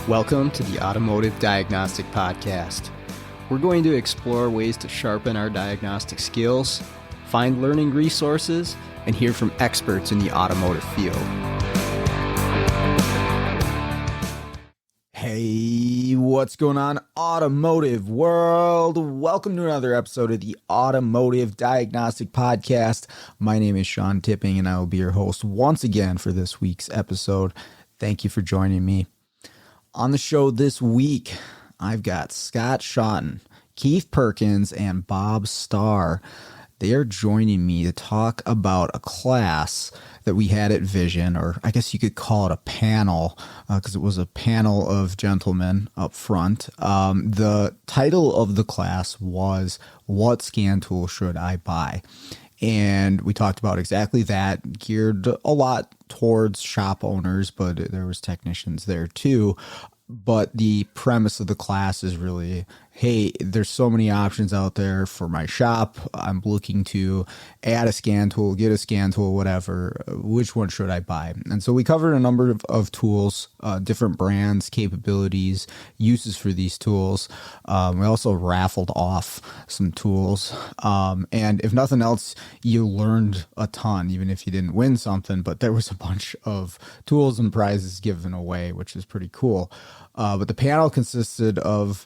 Welcome to the Automotive Diagnostic Podcast. We're going to explore ways to sharpen our diagnostic skills, find learning resources, and hear from experts in the automotive field. Hey, what's going on, automotive world? Welcome to another episode of the Automotive Diagnostic Podcast. My name is Sean Tipping, and I will be your host once again for this week's episode. Thank you for joining me. On the show this week, I've got Scott Shotton, Keith Perkins, and Bob Starr. They are joining me to talk about a class that we had at Vision, or I guess you could call it a panel, because it was a panel of gentlemen up front. The title of the class was, "What Scantool Should I Buy?" And we talked about exactly that, geared a lot towards shop owners, but there was technicians there too. But the premise of the class is really, hey, there's so many options out there for my shop. I'm looking to add a scan tool, get a scan tool, whatever. Which one should I buy? And so we covered a number of tools, different brands, capabilities, uses for these tools. We also raffled off some tools. And if nothing else, you learned a ton, even if you didn't win something. But there was a bunch of tools and prizes given away, which is pretty cool. But the panel consisted of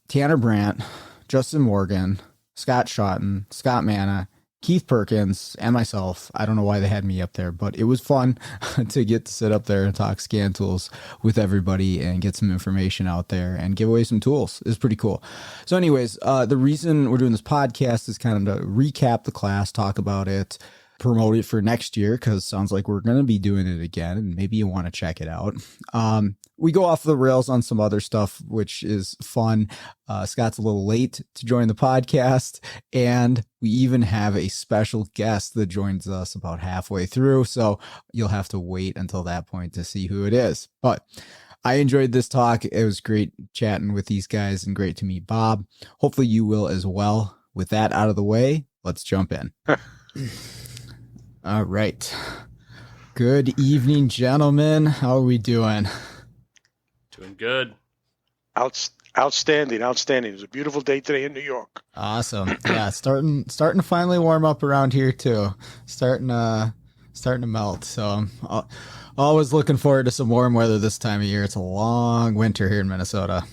Tanner Brandt, Justin Morgan, Scott Shotton, Scott Manna, Keith Perkins, and myself. I don't know why they had me up there, but it was fun to get to sit up there and talk scan tools with everybody and get some information out there and give away some tools. It's pretty cool. So anyways, the reason we're doing this podcast is kind of to recap the class, talk about it, promote it for next year, because it sounds like we're going to be doing it again, and maybe you want to check it out. We go off the rails on some other stuff, which is fun. Scott's a little late to join the podcast, and we even have a special guest that joins us about halfway through, so you'll have to wait until that point to see who it is. But I enjoyed this talk. It was great chatting with these guys and great to meet Bob. Hopefully you will as well. With that out of the way, let's jump in. All right. Good evening, gentlemen. How are we doing? Doing good. Outstanding. It was a beautiful day today in New York. Awesome. Yeah, starting to finally warm up around here too. Starting to melt. So I'm always looking forward to some warm weather this time of year. It's a long winter here in Minnesota.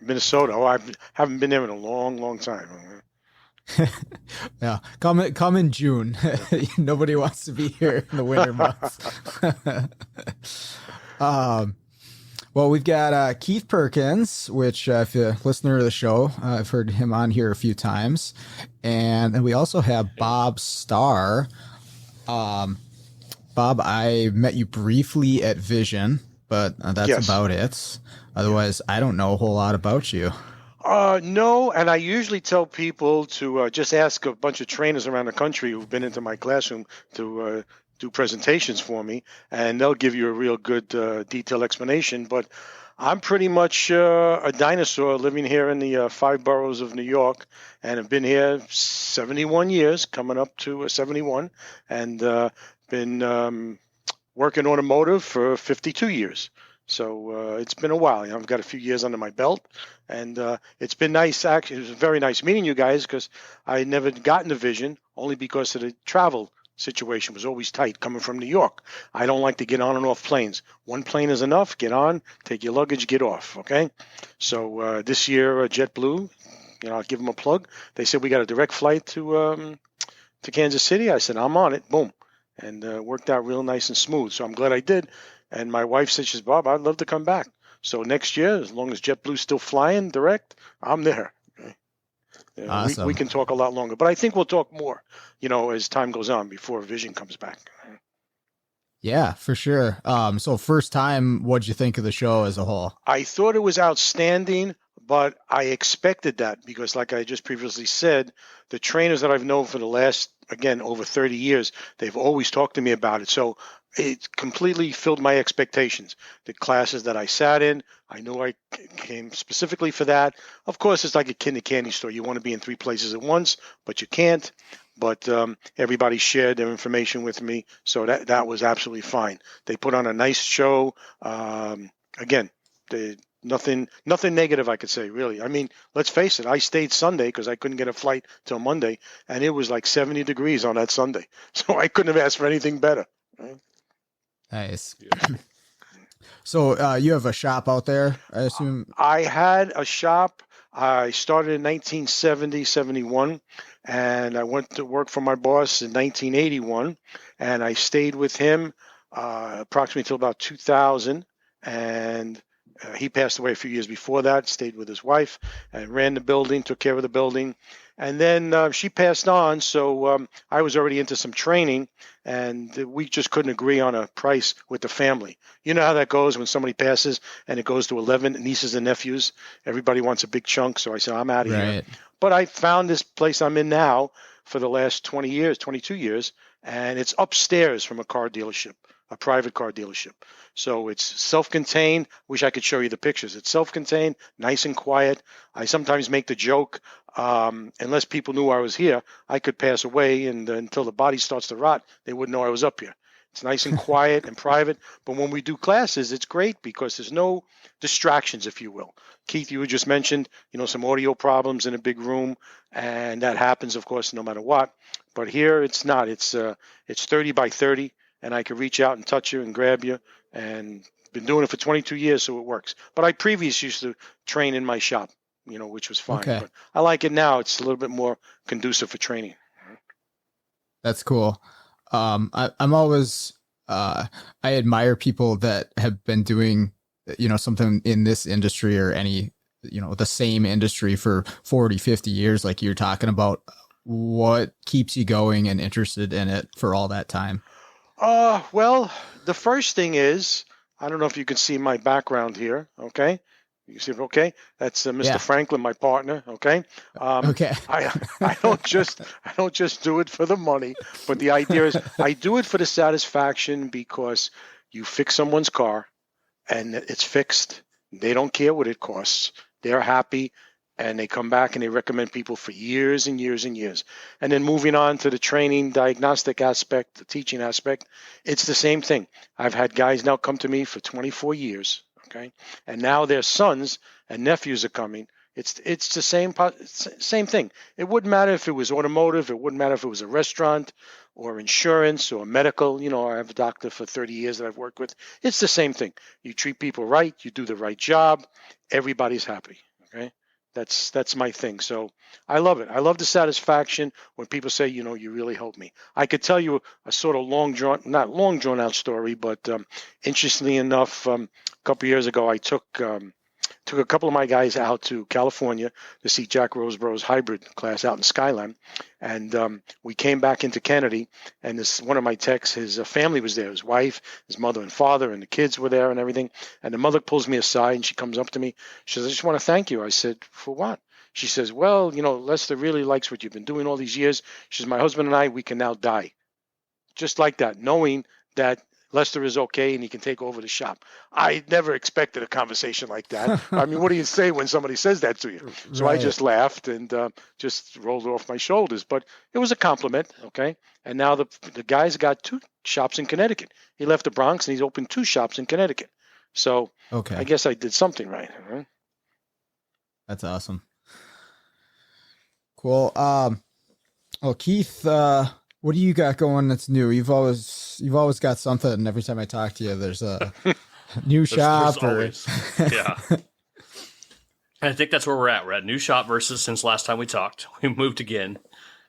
Minnesota. Oh, I haven't been there in a long time. Yeah, come in June. Nobody wants to be here in the winter months. Well, we've got Keith Perkins, which if you're a listener to the show, I've heard him on here a few times. And then we also have Bob Starr. Bob, I met you briefly at Vision, but that's about it. Otherwise, I don't know a whole lot about you. No, and I usually tell people to just ask a bunch of trainers around the country who've been into my classroom to do presentations for me, and they'll give you a real good detailed explanation. But I'm pretty much a dinosaur living here in the 5 boroughs of New York, and have been here 71 years, coming up to 71, and been working automotive for 52 years. So it's been a while. I've got a few years under my belt, and it's been nice. Actually, it was very nice meeting you guys, because I had never gotten a Vision, only because of the travel situation was always tight coming from New York. I don't like to get on and off planes. One plane is enough. Get on, take your luggage, get off. Okay. So this year, JetBlue, I'll give them a plug. They said we got a direct flight to Kansas City. I said I'm on it. Boom, and worked out real nice and smooth. So I'm glad I did. And my wife said, she's, Bob, I'd love to come back. So next year, as long as JetBlue's still flying direct, I'm there. Okay? Awesome. We can talk a lot longer, but I think we'll talk more, as time goes on before Vision comes back. Yeah, for sure. So first time, what'd you think of the show as a whole? I thought it was outstanding, but I expected that because, like I just previously said, the trainers that I've known for the last, again, over 30 years, they've always talked to me about it. So it completely filled my expectations. The classes that I sat in, I knew I came specifically for that. Of course, it's like a kid in a candy store. You want to be in 3 places at once, but you can't. But everybody shared their information with me, so that was absolutely fine. They put on a nice show. Again, nothing negative I could say, really. I mean, let's face it. I stayed Sunday because I couldn't get a flight till Monday, and it was like 70 degrees on that Sunday. So I couldn't have asked for anything better. Right? Nice. So you have a shop out there, I assume? I had a shop. I started in 1970, 71, and I went to work for my boss in 1981, and I stayed with him approximately until about 2000, and he passed away a few years before that, stayed with his wife, and ran the building, took care of the building. And then she passed on, so I was already into some training, and we just couldn't agree on a price with the family. You know how that goes when somebody passes and it goes to 11 nieces and nephews. Everybody wants a big chunk, so I said, I'm out of here. But I found this place I'm in now for the last 20 years, 22 years, and it's upstairs from a car dealership, a private car dealership. So it's self-contained. Wish I could show you the pictures. It's self-contained, nice and quiet. I sometimes make the joke, unless people knew I was here, I could pass away, and until the body starts to rot, they wouldn't know I was up here. It's nice and quiet and private. But when we do classes, it's great because there's no distractions, if you will. Keith, you just mentioned, some audio problems in a big room, and that happens, of course, no matter what. But here it's not. It's 30 by 30. And I could reach out and touch you and grab you, and been doing it for 22 years, so it works. But I previously used to train in my shop, which was fine. Okay. But I like it now. It's a little bit more conducive for training. That's cool. I'm always, I admire people that have been doing, something in this industry or any, the same industry for 40, 50 years, like you're talking about. What keeps you going and interested in it for all that time? Well, the first thing is, I don't know if you can see my background here. Okay. You see it? Okay. That's Mr. Franklin, my partner. Okay. Okay. I don't just do it for the money, but the idea is I do it for the satisfaction because you fix someone's car and it's fixed. They don't care what it costs. They're happy. And they come back and they recommend people for years and years and years. And then moving on to the training, diagnostic aspect, the teaching aspect, it's the same thing. I've had guys now come to me for 24 years, okay? And now their sons and nephews are coming. It's the same thing. It wouldn't matter if it was automotive. It wouldn't matter if it was a restaurant or insurance or medical. I have a doctor for 30 years that I've worked with. It's the same thing. You treat people right. You do the right job. Everybody's happy, okay? That's my thing. So I love it. I love the satisfaction when people say, you really helped me. I could tell you a sort of not long drawn out story, but interestingly enough, a couple of years ago, I took a couple of my guys out to California to see Jack Roseborough's hybrid class out in Skyline. And we came back into Kennedy, and one of my techs, his family was there, his wife, his mother and father, and the kids were there and everything. And the mother pulls me aside, and she comes up to me. She says, I just want to thank you. I said, for what? She says, well, Lester really likes what you've been doing all these years. She says, my husband and I, we can now die. Just like that, knowing that Lester is okay and he can take over the shop. I never expected a conversation like that. I mean, what do you say when somebody says that to you? So right. I just laughed and just rolled it off my shoulders. But it was a compliment, okay? And now the guy's got 2 shops in Connecticut. He left the Bronx and he's opened 2 shops in Connecticut. So okay. I guess I did something right. Huh? That's awesome. Cool. Well, Keith, what do you got going that's new? You've always got something. Every time I talk to you, there's a new shop. There's always, yeah. I think that's where we're at. We're at new shop versus since last time we talked. We moved again.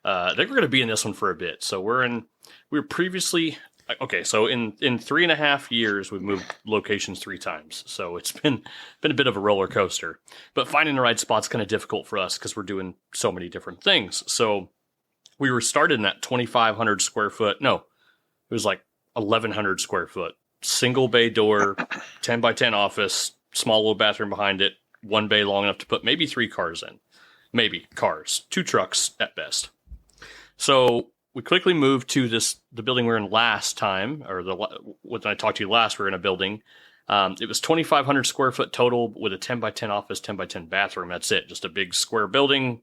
I think we're going to be in this one for a bit. So we were previously okay. So in 3.5 years, we've moved locations 3 times. So it's been a bit of a roller coaster. But finding the right spot's kind of difficult for us because we're doing so many different things. So we were started in that 2,500 square foot. No, it was like 1,100 square foot, single bay door, 10 by 10 office, small little bathroom behind it, 1 bay long enough to put maybe 3 cars in, maybe cars, 2 trucks at best. So we quickly moved to the building we were in last time, or when I talked to you last, we were in a building. It was 2,500 square foot total with a 10 by 10 office, 10 by 10 bathroom. That's it. Just a big square building,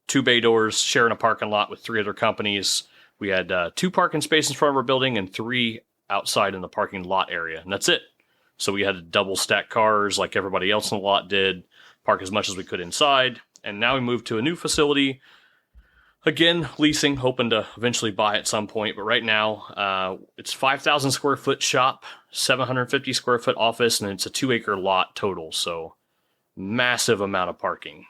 2 bay doors, sharing a parking lot with 3 other companies. We had 2 parking spaces in front of our building and 3 outside in the parking lot area, and that's it. So we had to double stack cars like everybody else in the lot did, park as much as we could inside. And now we moved to a new facility. Again, leasing, hoping to eventually buy at some point. But right now, it's 5,000 square foot shop, 750 square foot office, and it's a 2 acre lot total. So massive amount of parking.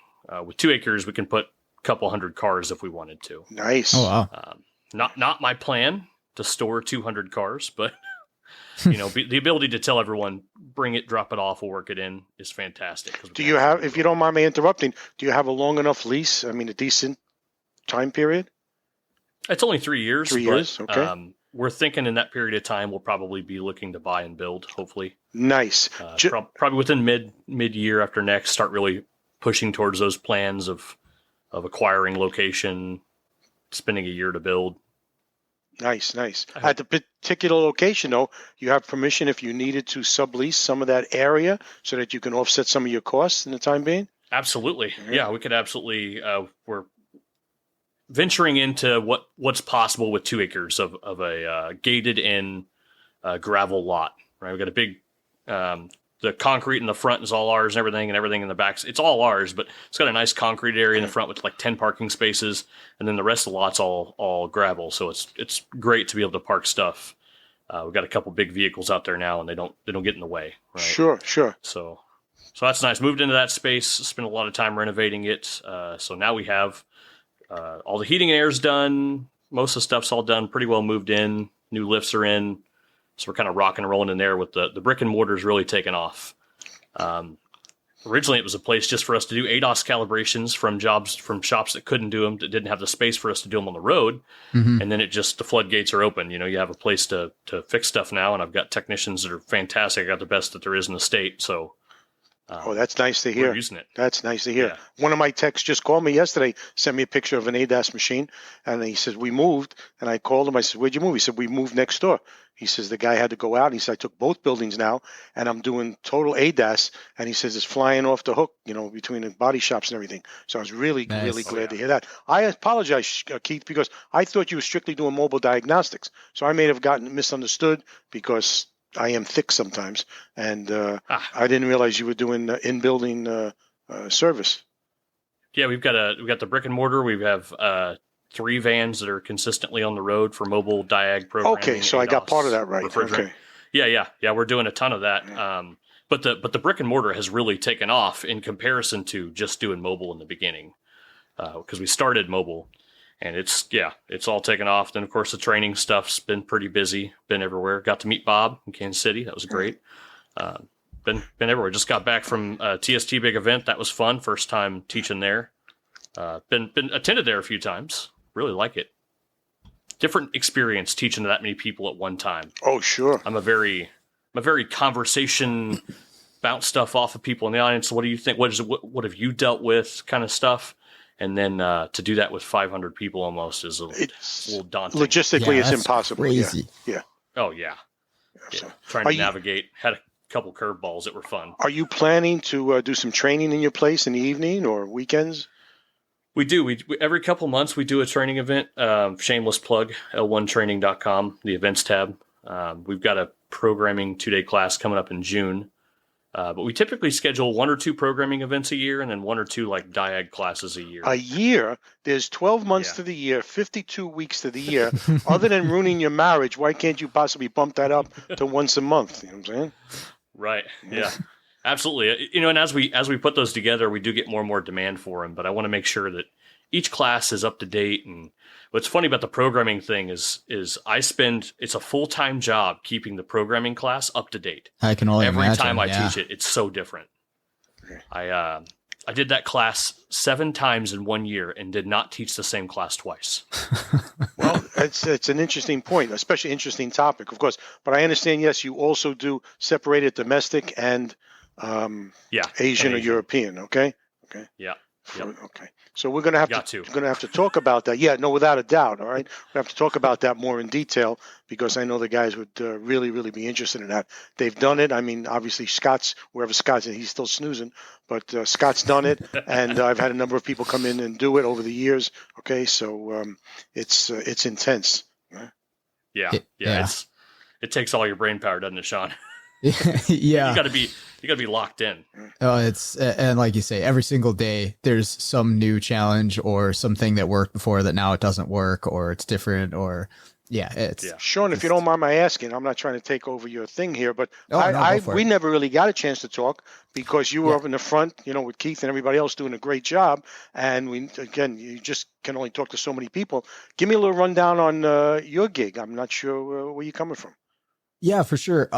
With 2 acres, we can put a couple hundred cars if we wanted to. Nice. Oh, wow. Not my plan to store 200 cars, but the ability to tell everyone, bring it, drop it off, or work it in is fantastic. Do you have, if you don't mind me interrupting, do you have a long enough lease? I mean, a decent time period? It's only 3 years. 3 years, okay. We're thinking in that period of time, we'll probably be looking to buy and build, hopefully. Nice. Probably within mid-year after next, start really pushing towards those plans of acquiring location, spending a year to build. Nice. At the particular location, though, you have permission if you needed to sublease some of that area so that you can offset some of your costs in the time being? Absolutely. Yeah, we could absolutely. We're venturing into what's possible with 2 acres of a gated in gravel lot. Right, we got a big. The concrete in the front is all ours, and everything in the back. It's all ours, but it's got a nice concrete area in the front with like 10 parking spaces, and then the rest of the lot's all gravel. So it's great to be able to park stuff. We've got a couple big vehicles out there now, and they don't get in the way. Right? Sure. So that's nice. Moved into that space, spent a lot of time renovating it. So now we have all the heating and air's done. Most of the stuff's all done. Pretty well moved in. New lifts are in. So we're kind of rocking and rolling in there with the brick and mortar's really taken off. Originally, it was a place just for us to do ADOS calibrations from shops that couldn't do them, that didn't have the space for us to do them on the road. Mm-hmm. And then the floodgates are open. You have a place to fix stuff now, and I've got technicians that are fantastic. I got the best that there is in the state. So, that's nice to hear. We're using it. That's nice to hear. Yeah. One of my techs just called me yesterday, sent me a picture of an ADAS machine, and he says, we moved. And I called him. I said, where'd you move? He said, we moved next door. He says, the guy had to go out. He said, I took both buildings now, and I'm doing total ADAS. And he says, it's flying off the hook, between the body shops and everything. So I was really glad to hear that. I apologize, Keith, because I thought you were strictly doing mobile diagnostics. So I may have gotten misunderstood because I am thick sometimes. And I didn't realize you were doing in-building service. Yeah, we've got the brick and mortar. We have 3 vans that are consistently on the road for mobile diag programming. Okay, so I got part of that right. Okay. Yeah. We're doing a ton of that. But the brick and mortar has really taken off in comparison to just doing mobile in the beginning, because we started mobile, and it's all taken off. Then of course the training stuff's been pretty busy, been everywhere. Got to meet Bob in Kansas City. That was great. Been everywhere. Just got back from TST big event. That was fun. First time teaching there. Been attended there a few times. Really like it. Different experience teaching to that many people at one time. Oh, sure. I'm a very conversation, bounce stuff off of people in the audience. What do you think? What have you dealt with? Kind of stuff. And then to do that with 500 people almost is a little daunting. Logistically, it's impossible. Crazy. Yeah. Oh yeah. So, trying to navigate. Had a couple curveballs that were fun. Are you planning to do some training in your place in the evening or weekends? We do. We every couple months we do a training event. Shameless plug, L1training.com, the events tab. We've got a programming 2-day class coming up in June. But we typically schedule 1 or 2 programming events a year and then 1 or 2 like diag classes a year. A year? There's 12 months to the year, 52 weeks to the year. Other than ruining your marriage, why can't you possibly bump that up to once a month? You know what I'm saying? Right. Yeah. Absolutely. And as we put those together, we do get more and more demand for them. But I want to make sure that each class is up to date. And what's funny about the programming thing is it's a full-time job keeping the programming class up to date. I can only imagine. Every time I teach it, it's so different. Okay. I did that class 7 times in 1 year and did not teach the same class twice. Well, it's an interesting point, especially interesting topic, of course. But I understand, yes, you also do separate it domestic and Asian or European, okay? Yeah. Okay. So we're going to have to talk about that. Yeah, no, without a doubt. All right. We have to talk about that more in detail because I know the guys would really, really be interested in that. They've done it. I mean, obviously wherever Scott's, he's still snoozing, but Scott's done it. And I've had a number of people come in and do it over the years. Okay. So it's intense. Right? Yeah. It takes all your brain power, doesn't it, Sean? Yeah. You got to be locked in. And like you say, every single day there's some new challenge or something that worked before that now it doesn't work or it's different or Sean, if you don't mind my asking, I'm not trying to take over your thing here, but we it. never really got a chance to talk because you were up in the front, with Keith and everybody else doing a great job. And you just can only talk to so many people. Give me a little rundown on your gig. I'm not sure where you're coming from. Yeah, for sure.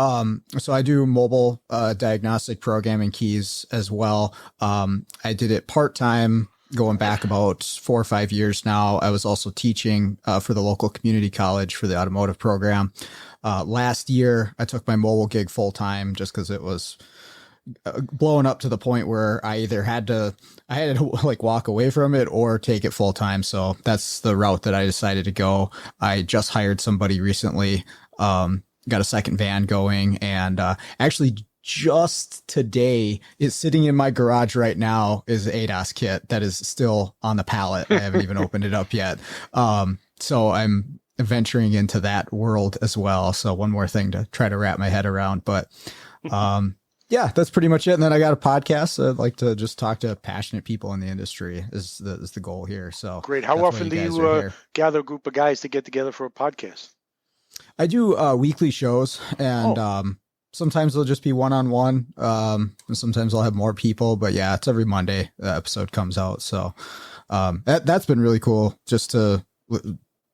So I do mobile diagnostic programming keys as well. I did it part-time going back about 4 or 5 years now. I was also teaching for the local community college for the automotive program. Last year, I took my mobile gig full-time just because it was blowing up to the point where I either had to like walk away from it or take it full-time. So that's the route that I decided to go. I just hired somebody recently, got a second van going, and actually just today is sitting in my garage right now is the ADAS kit that is still on the pallet. I haven't even opened it up yet. So I'm venturing into that world as well. So one more thing to try to wrap my head around, but yeah, that's pretty much it. And then I got a podcast. I'd like to just talk to passionate people in the industry is the goal here. So great. How often do you gather a group of guys to get together for a podcast? I do weekly shows, and sometimes they'll just be one-on-one. And sometimes I'll have more people, but yeah, it's every Monday the episode comes out. So that's been really cool just to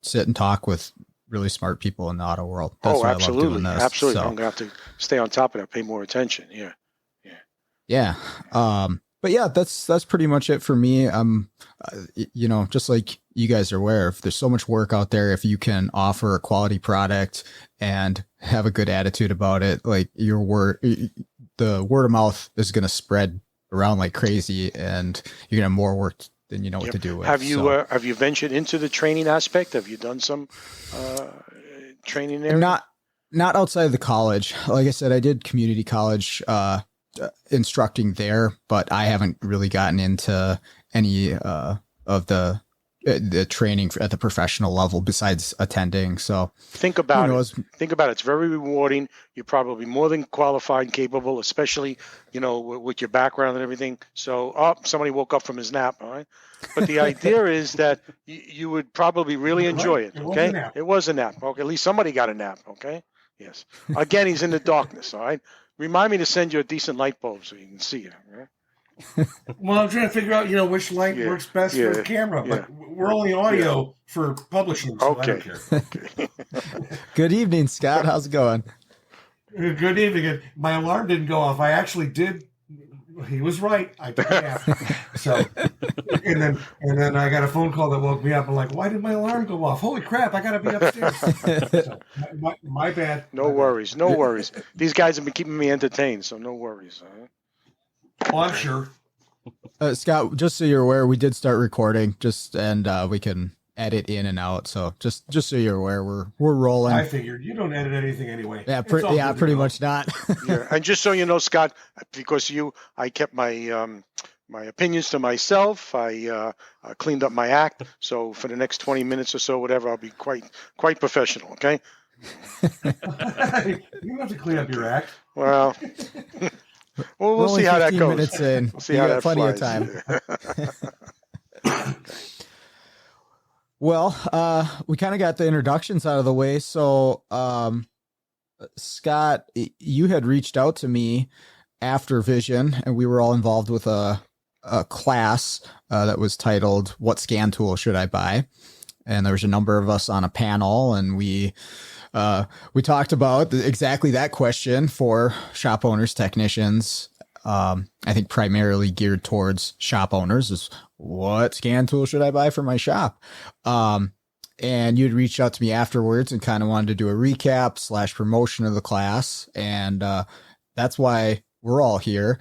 sit and talk with really smart people in the auto world. That's absolutely. I love doing this. Absolutely. So, I'm going to have to stay on top of that, pay more attention. Yeah. But yeah, that's pretty much it for me. Just like you guys are aware, if there's so much work out there, if you can offer a quality product and have a good attitude about it, like the word of mouth is going to spread around like crazy, and you're going to have more work than you know what to do with. Have you ventured into the training aspect? Have you done some training there? Not outside of the college. Like I said, I did community college instructing there, but I haven't really gotten into any of the training at the professional level besides attending. So think about it. It's very rewarding. You're probably more than qualified and capable, especially with your background and everything. So somebody woke up from his nap. All right. But the idea is that you would probably really enjoy it. Okay. It was a nap. Okay. At least somebody got a nap. Okay. Yes. Again, he's in the darkness. All right. Remind me to send you a decent light bulb so you can see it. Right? Well, I'm trying to figure out, which light works best for the camera, but we're only audio for publishing. So I don't care. Good evening, Scott. How's it going? Good evening. My alarm didn't go off. I actually did. He was right. I took a nap. So, and then I got a phone call that woke me up. I'm like, why did my alarm go off? Holy crap! I got to be upstairs. So, my bad. No worries. These guys have been keeping me entertained, so no worries. All right? Well, I'm sure. Scott, just so you're aware, we did start recording, and we can edit in and out. So just so you're aware, we're rolling. I figured you don't edit anything anyway. Yeah, pretty much not. Yeah, and just so you know, Scott, because I kept my my opinions to myself. I cleaned up my act. So for the next 20 minutes or so, whatever, I'll be quite professional. Okay. You don't have to clean up your act. Well. Well, we'll see how that goes. Minutes in. We'll see how that plenty flies. Of time. Well, we kind of got the introductions out of the way. So, Scott, you had reached out to me after Vision, and we were all involved with a class that was titled "What Scantool Should I Buy?" And there was a number of us on a panel, and we talked about exactly that question for shop owners, technicians. I think primarily geared towards shop owners is what scan tool should I buy for my shop? And you'd reached out to me afterwards and kind of wanted to do a recap / promotion of the class. And that's why we're all here.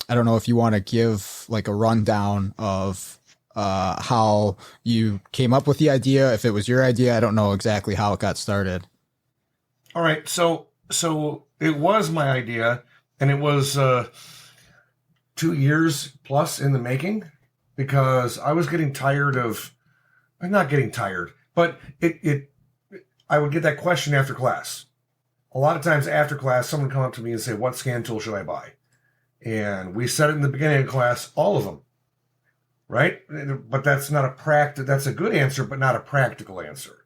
I don't know if you want to give like a rundown of how you came up with the idea, if it was your idea. I don't know exactly how it got started. All right. So it was my idea, and it was 2 years plus in the making, because I was getting tired of, I'm not getting tired, but I would get that question after class. A lot of times after class, someone would come up to me and say, what scan tool should I buy? And we said it in the beginning of class, all of them, right? But that's that's a good answer, but not a practical answer.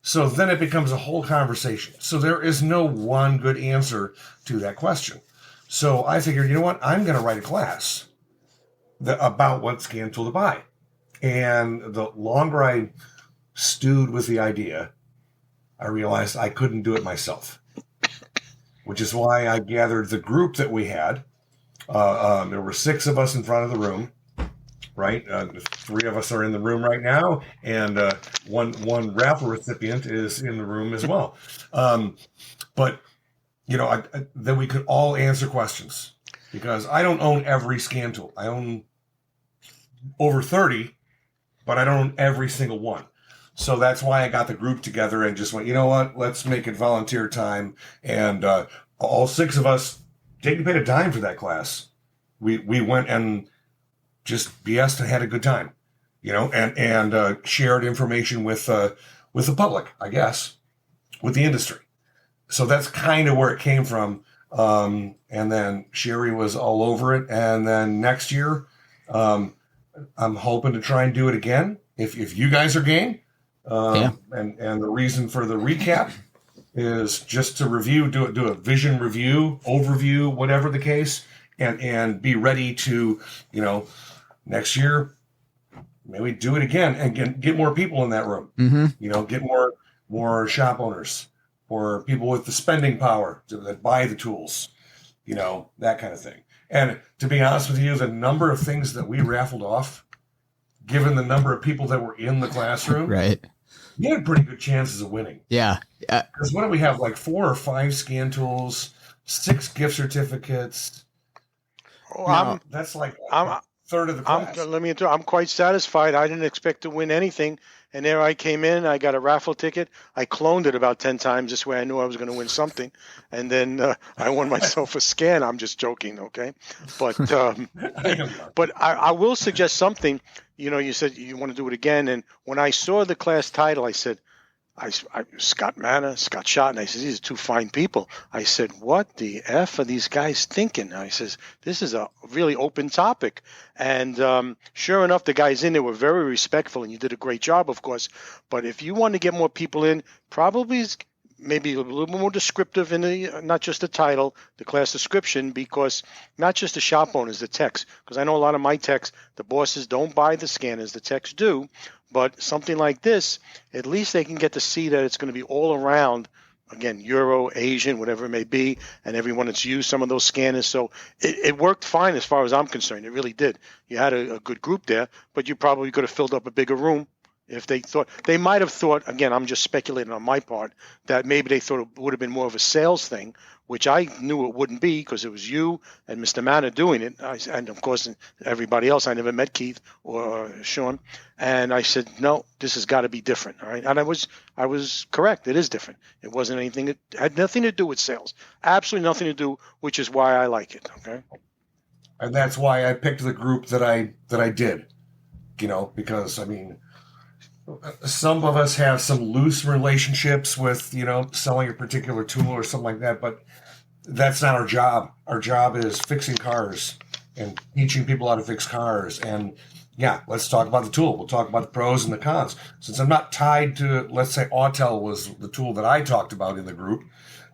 So then it becomes a whole conversation. So there is no one good answer to that question. So I figured, you know what? I'm going to write a class about what scan tool to buy. And the longer I stewed with the idea, I realized I couldn't do it myself, which is why I gathered the group that we had. There were 6 of us in front of the room. Right, 3 of us are in the room right now, and one raffle recipient is in the room as well. But then we could all answer questions, because I don't own every scan tool. I own over 30, but I don't own every single one. So that's why I got the group together and just went, you know what? Let's make it volunteer time, and all 6 of us didn't pay a dime for that class. We went and just BS'd and had a good time, and shared information with the public, I guess, with the industry. So that's kind of where it came from. And then Sherry was all over it. And then next year, I'm hoping to try and do it again, if you guys are game. And the reason for the recap is just to review, do a vision review, overview, whatever the case, and be ready to, next year, maybe do it again and get more people in that room. Mm-hmm. Get more shop owners or people with the spending power that buy the tools, that kind of thing. And to be honest with you, the number of things that we raffled off, given the number of people that were in the classroom, right, we had pretty good chances of winning. Yeah. Because what do we have? Like 4 or 5 scan tools, 6 gift certificates. That's like third of the class. I'm quite satisfied. I didn't expect to win anything, and there I came in. I got a raffle ticket. I cloned it about 10 times. This way I knew I was going to win something, and then I won myself a scan. I'm just joking, okay? But I will suggest something. You said you want to do it again, and when I saw the class title, I said, Scott Manna, Scott Shotton. I said, these are 2 fine people. I said, what the F are these guys thinking? I says, this is a really open topic. And sure enough, the guys in there were very respectful, and you did a great job, of course. But if you want to get more people in, probably maybe a little more descriptive in the, not just the title, the class description, because not just the shop owners, the techs, because I know a lot of my techs, the bosses don't buy the scanners, the techs do. But something like this, at least they can get to see that it's going to be all around, again, Euro, Asian, whatever it may be, and everyone that's used some of those scanners. So it worked fine as far as I'm concerned. It really did. You had a good group there, but you probably could have filled up a bigger room if they thought. They might have thought, again, I'm just speculating on my part, that maybe they thought it would have been more of a sales thing, which I knew it wouldn't be, because it was you and Mr. Manna doing it. And, of course, everybody else. I never met Keith or Sean. And I said, no, this has got to be different. All right. And I was correct. It is different. It wasn't anything. It had nothing to do with sales. Absolutely nothing to do, which is why I like it. Okay. And that's why I picked the group that I did, because, some of us have some loose relationships with, selling a particular tool or something like that, but that's not our job. Our job is fixing cars and teaching people how to fix cars. And let's talk about the tool. We'll talk about the pros and the cons. Since I'm not tied to, let's say Autel was the tool that I talked about in the group.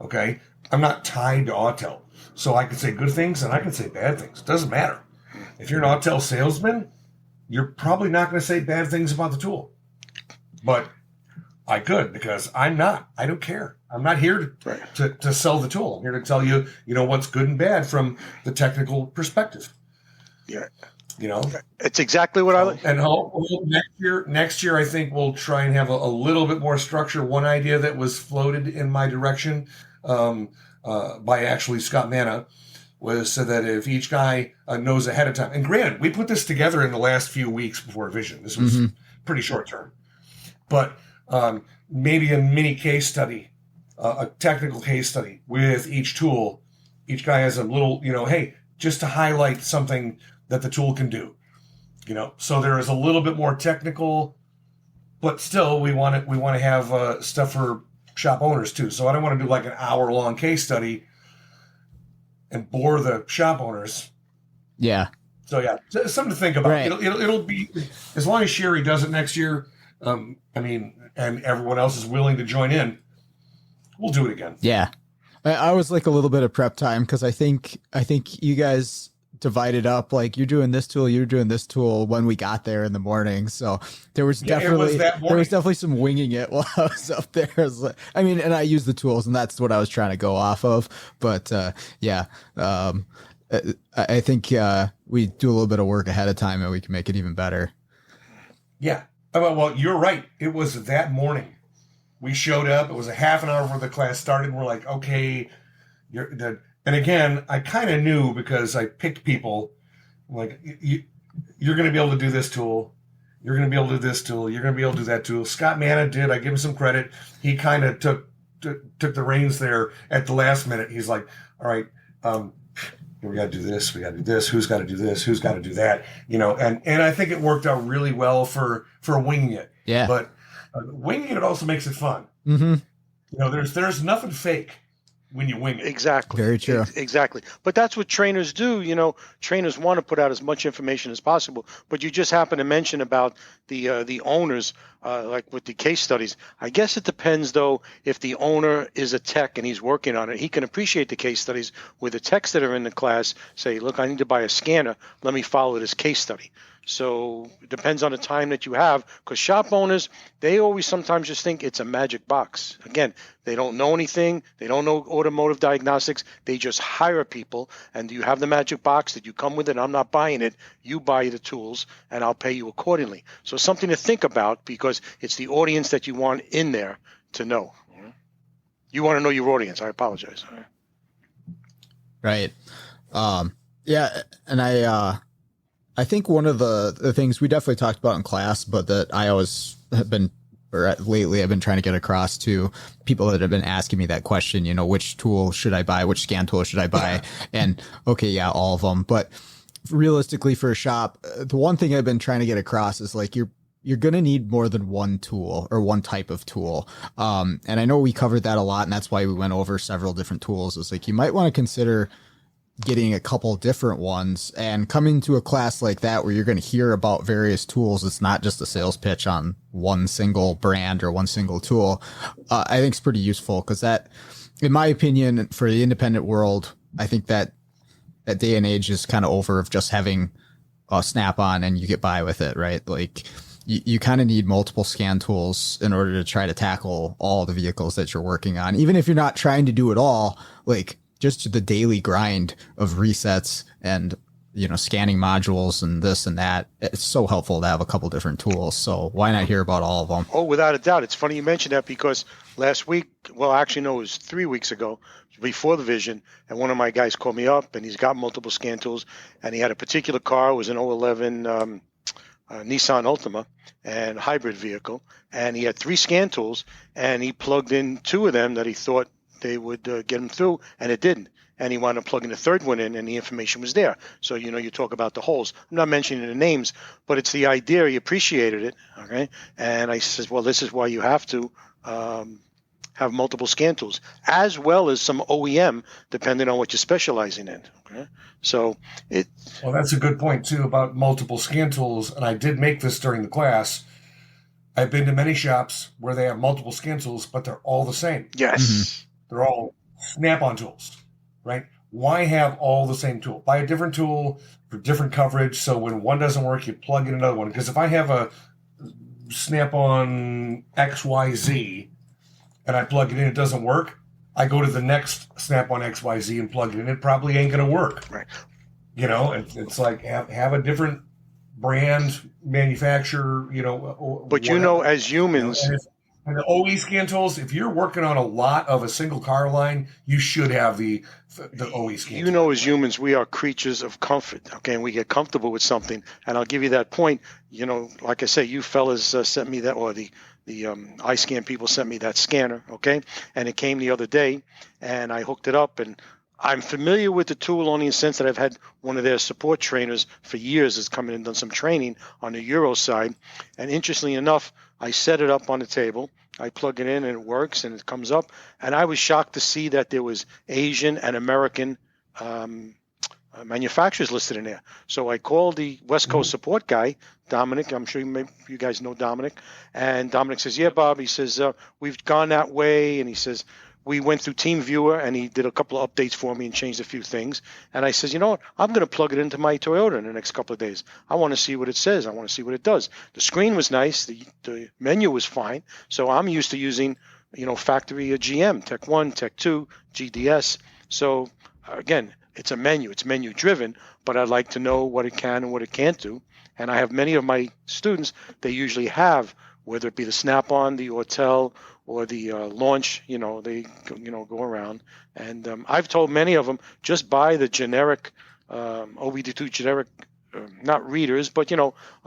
Okay. I'm not tied to Autel. So I can say good things and I can say bad things. It doesn't matter. If you're an Autel salesman, you're probably not going to say bad things about the tool. But I could, because I'm not. I don't care. I'm not here to sell the tool. I'm here to tell you, what's good and bad from the technical perspective. Yeah. It's exactly what I like. And next year, I think we'll try and have a little bit more structure. One idea that was floated in my direction by actually Scott Manna was so that if each guy knows ahead of time, and granted, we put this together in the last few weeks before Vision. This was pretty short term, but maybe a mini case study, a technical case study with each tool. Each guy has a little, hey, just to highlight something that the tool can do, so there is a little bit more technical, but still we want to have stuff for shop owners too. So I don't want to do like an hour-long case study and bore the shop owners. Yeah. So yeah, something to think about. Right. It'll be, as long as Sherry does it next year, and everyone else is willing to join in, we'll do it again. Yeah. I was like a little bit of prep time because I think you guys divided up, like you're doing this tool, you're doing this tool when we got there in the morning. So there was definitely some winging it while I was up there. And I used the tools and that's what I was trying to go off of. But I think we do a little bit of work ahead of time and we can make it even better. Yeah. Well, you're right. It was that morning. We showed up. It was a half an hour before the class started. We're like, okay, and again, I kind of knew because I picked people like you're going to be able to do this tool. You're going to be able to do this tool. You're going to be able to do that tool. Scott Manna did. I give him some credit. He kind of took the reins there at the last minute. He's like, all right, we got to do this. We got to do this. Who's got to do this? Who's got to do that? And I think it worked out really well for winging it. Yeah. But winging it also makes it fun. Mm-hmm. There's nothing fake when you wing it. Exactly. Very true. Exactly. But that's what trainers do. Trainers want to put out as much information as possible. But you just happen to mention about the owners, like with the case studies. I guess it depends, though, if the owner is a tech and he's working on it. He can appreciate the case studies where the techs that are in the class say, look, I need to buy a scanner. Let me follow this case study. So it depends on the time that you have, because shop owners, they always sometimes just think it's a magic box. Again, they don't know anything. They don't know automotive diagnostics. They just hire people. And do you have the magic box? Did you come with it? I'm not buying it. You buy the tools, and I'll pay you accordingly. So something to think about, because it's the audience that you want in there to know. You want to know your audience. I apologize. Right. Yeah. And I think one of the things we definitely talked about in class, but that I always have been, or lately I've been trying to get across to people that have been asking me that question, which tool should I buy? Which scan tool should I buy? And okay, yeah, all of them. But realistically for a shop, the one thing I've been trying to get across is like, you're going to need more than one tool or one type of tool. And I know we covered that a lot, and that's why we went over several different tools. It's like, you might want to consider getting a couple different ones and coming to a class like that where you're going to hear about various tools. It's not just a sales pitch on one single brand or one single tool. I think it's pretty useful because that, in my opinion, for the independent world, I think that day and age is kind of over of just having a Snap-on and you get by with it, right? Like you kind of need multiple scan tools in order to try to tackle all the vehicles that you're working on. Even if you're not trying to do it all, like just the daily grind of resets and, scanning modules and this and that. It's so helpful to have a couple different tools. So why not hear about all of them? Oh, without a doubt. It's funny you mentioned that, because last week, well, actually, no, it was 3 weeks ago, before the Vision, and one of my guys called me up, and he's got multiple scan tools, and he had a particular car. It was an 011 Nissan Altima and hybrid vehicle, and he had 3 scan tools, and he plugged in 2 of them that he thought they would get him through, and it didn't. And he wound up plugging the 3rd one in, and the information was there. So, you talk about the holes. I'm not mentioning the names, but it's the idea. He appreciated it, okay? And I says, well, this is why you have to have multiple scan tools, as well as some OEM, depending on what you're specializing in, okay? So Well, that's a good point, too, about multiple scan tools, and I did make this during the class. I've been to many shops where they have multiple scan tools, but they're all the same. Yes. Mm-hmm. They're all Snap-on tools, right? Why have all the same tool? Buy a different tool for different coverage, so when one doesn't work, you plug in another one. Because if I have a Snap-on XYZ and I plug it in, it doesn't work, I go to the next Snap-on XYZ and plug it in, it probably ain't going to work. Right. It's like have a different brand, manufacturer, But whatever. As humans... And the OE Scantools, if you're working on a lot of a single car line, you should have the OE Scantool. You know, as humans, we are creatures of comfort, okay? And we get comfortable with something. And I'll give you that point. You know, like I say, you fellas sent me that, or the iScan people sent me that scanner, okay? And it came the other day, and I hooked it up, and I'm familiar with the tool only in the sense that I've had one of their support trainers for years has come in and done some training on the Euro side. And interestingly enough, I set it up on the table. I plug it in and it works and it comes up. And I was shocked to see that there was Asian and American manufacturers listed in there. So I called the West Coast support guy, Dominic. I'm sure you guys know Dominic. And Dominic says, yeah, Bob. He says, we've gone that way. And he says, we went through TeamViewer and he did a couple of updates for me and changed a few things. And I said, you know what? I'm going to plug it into my Toyota in the next couple of days. I want to see what it says. I want to see what it does. The screen was nice. The menu was fine. So I'm used to using, factory GM, Tech 1, Tech 2, GDS. So again, it's a menu. It's menu driven, but I'd like to know what it can and what it can't do. And I have many of my students, they usually have, whether it be the Snap-on, the Autel, or the launch, they go around. And I've told many of them, just buy the generic OV2 generic, not readers, but,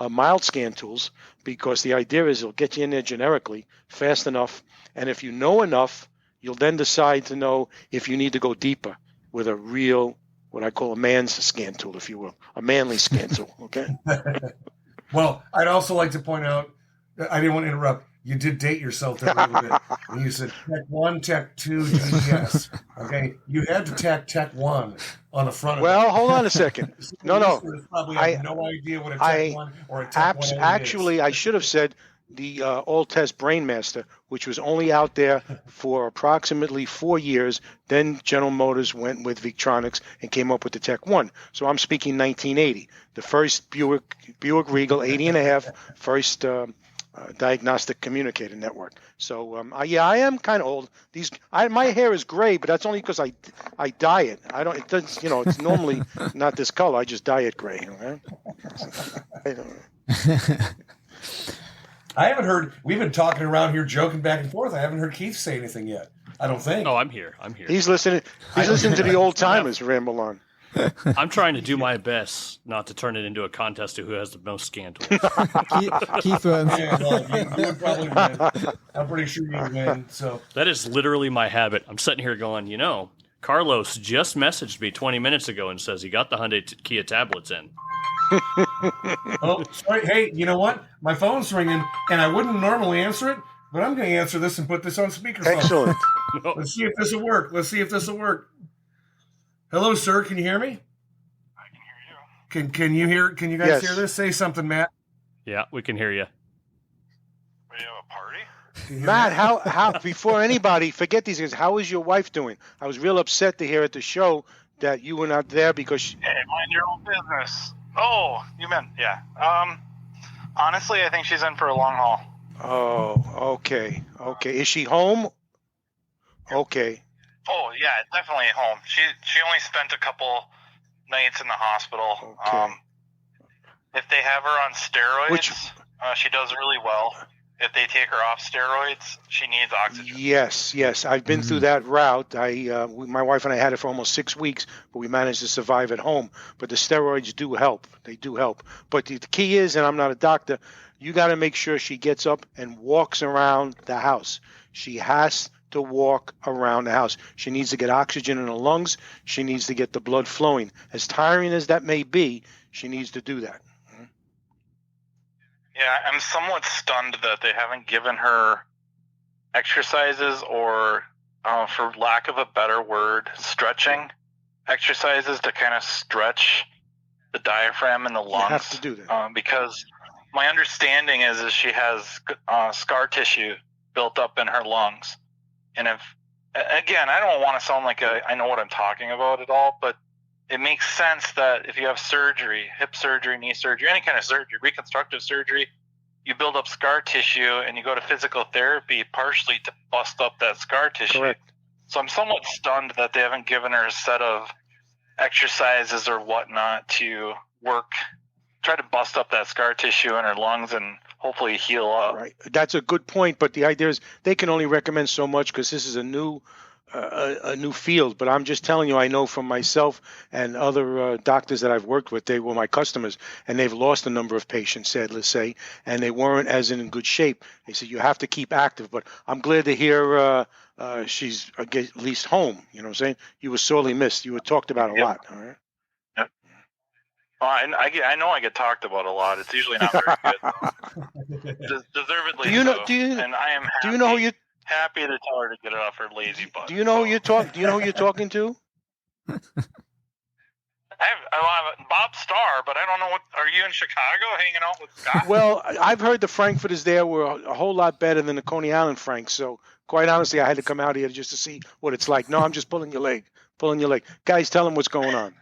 mild scan tools, because the idea is it'll get you in there generically fast enough. And if you know enough, you'll then decide to know if you need to go deeper with a real, what I call a man's scan tool, if you will, a manly scan tool, okay? Well, I'd also like to point out, I didn't want to interrupt, you did date yourself there a little bit. And you said Tech 1, Tech 2, GDS. Okay, you had to Tech 1 on the front of Well, it. hold on a second. No. Probably have no idea what a Tech 1 or a Tech 1 Actually, is. I should have said the All-Test Brainmaster, which was only out there for approximately 4 years. Then General Motors went with Victronics and came up with the Tech 1. So I'm speaking 1980. The first Buick Regal 80 and a half, first diagnostic communicator network. So I am kind of old. My hair is gray, but that's only because I dye it. I don't. It doesn't. It's normally not this color. I just dye it gray. Okay? I haven't heard. We've been talking around here, joking back and forth. I haven't heard Keith say anything yet. I don't think. Oh, I'm here. He's listening. He's listening to the old timers ramble on. I'm trying to do my best not to turn it into a contest to who has the most scan tools. Keith wins. Yeah, well, you would probably win. I'm pretty sure you would win. So that is literally my habit. I'm sitting here going, Carlos just messaged me 20 minutes ago and says he got the Hyundai Kia tablets in. Oh, sorry. Hey, you know what? My phone's ringing, and I wouldn't normally answer it, but I'm going to answer this and put this on speakerphone. Excellent. Let's see if this will work. Hello, sir. Can you hear me? I can hear you. Can you hear? Can you guys Yes. hear this? Say something, Matt. Yeah, we can hear you. We have a party? Can you hear Matt, me? how before anybody forget these things, how is your wife doing? I was real upset to hear at the show that you were not there because Hey, mind your own business. Oh, you meant, yeah. Honestly, I think she's in for a long haul. Oh, okay. Is she home? Okay. Oh, yeah, definitely at home. She only spent a couple nights in the hospital. Okay. If they have her on steroids, she does really well. If they take her off steroids, she needs oxygen. Yes. I've been through that route. My wife and I had it for almost 6 weeks, but we managed to survive at home. But the steroids do help. They do help. But the key is, and I'm not a doctor, you got to make sure she gets up and walks around the house. She has to walk around the house. She needs to get oxygen in her lungs. She needs to get the blood flowing. As tiring as that may be, she needs to do that. Yeah, I'm somewhat stunned that they haven't given her exercises or, for lack of a better word, stretching exercises to kind of stretch the diaphragm and the lungs. You have to do that. Because my understanding is she has scar tissue built up in her lungs. And again, I don't want to sound like I know what I'm talking about at all, but it makes sense that if you have surgery, hip surgery, knee surgery, any kind of surgery, reconstructive surgery, you build up scar tissue and you go to physical therapy partially to bust up that scar tissue. Correct. So I'm somewhat stunned that they haven't given her a set of exercises or whatnot to try to bust up that scar tissue in her lungs and hopefully heal up. Right. That's a good point, but the idea is they can only recommend so much because this is a new field. But I'm just telling you, I know from myself and other doctors that I've worked with, they were my customers, and they've lost a number of patients, sad to say, and they weren't as in good shape. They said you have to keep active. But I'm glad to hear she's at least home. You know what I'm saying? You were sorely missed. You were talked about a lot. All right. Well, I know I get talked about a lot. It's usually not very good. Deservedly and I am happy, do you know who you happy to tell her to get it off her lazy butt. Do you know who you're talking to? I have Bob Starr, but I don't know what. Are you in Chicago hanging out with Scott? Well, I've heard the Frankfurters there were a whole lot better than the Coney Island Franks. So quite honestly, I had to come out here just to see what it's like. No, I'm just pulling your leg. Guys, tell them what's going on.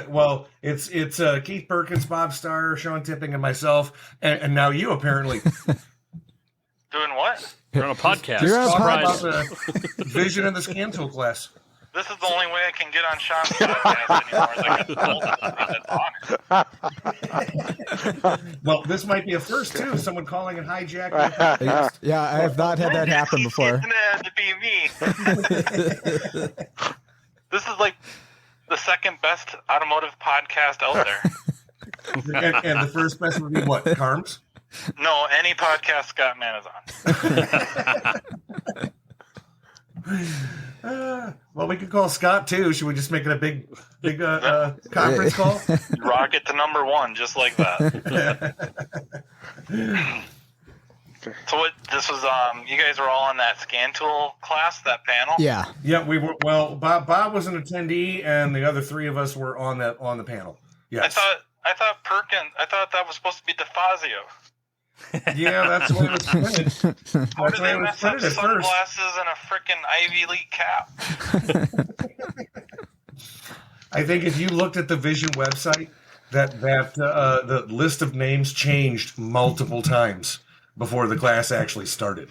Well, it's Keith Perkins, Bob Starr, Sean Tipping, and myself, and now you apparently. Doing what? You're on a podcast. You're on a About the vision in the Scantool class. This is the only way I can get on Sean's podcast anymore. Well, this might be a first too. Someone calling and hijacking. Yeah, I have not had that happen before. It had to be me. This is like the second best automotive podcast out there. And the first best would be what? Carms? No, any podcast Scott Man is on. Well, we could call Scott too. Should we just make it a big conference call? Rocket to number 1, just like that. So what? This was you guys were all on that Scantool class, that panel. Yeah, we were. Well, Bob was an attendee, and the other 3 of us were on the panel. Yes. I thought Perkins. I thought that was supposed to be DeFazio. Yeah, that's the way it was printed. How did they mess up sunglasses and a frickin' Ivy League cap? I think if you looked at the Vision website, that the list of names changed multiple times before the class actually started.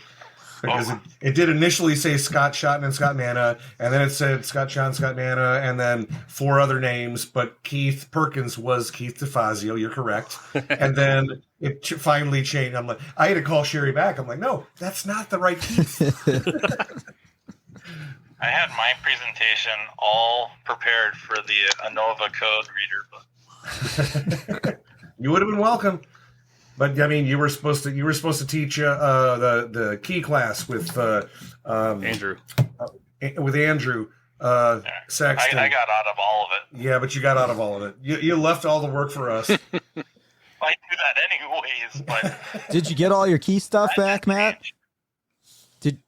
Because it did initially say Scott Shotton and Scott Manna, and then it said Scott Shotton, Scott Manna, and then 4 other names, but Keith Perkins was Keith DeFazio, you're correct. And then it finally changed. I had to call Sherry back. I'm like, no, that's not the right Keith. I had my presentation all prepared for the ANOVA code reader, but you would have been welcome. But I mean, you were supposed to teach the key class with Andrew. With Andrew Sexton. I got out of all of it. Yeah, but you got out of all of it. You left all the work for us. I do that anyways. But did you get all your key stuff back, Matt? Did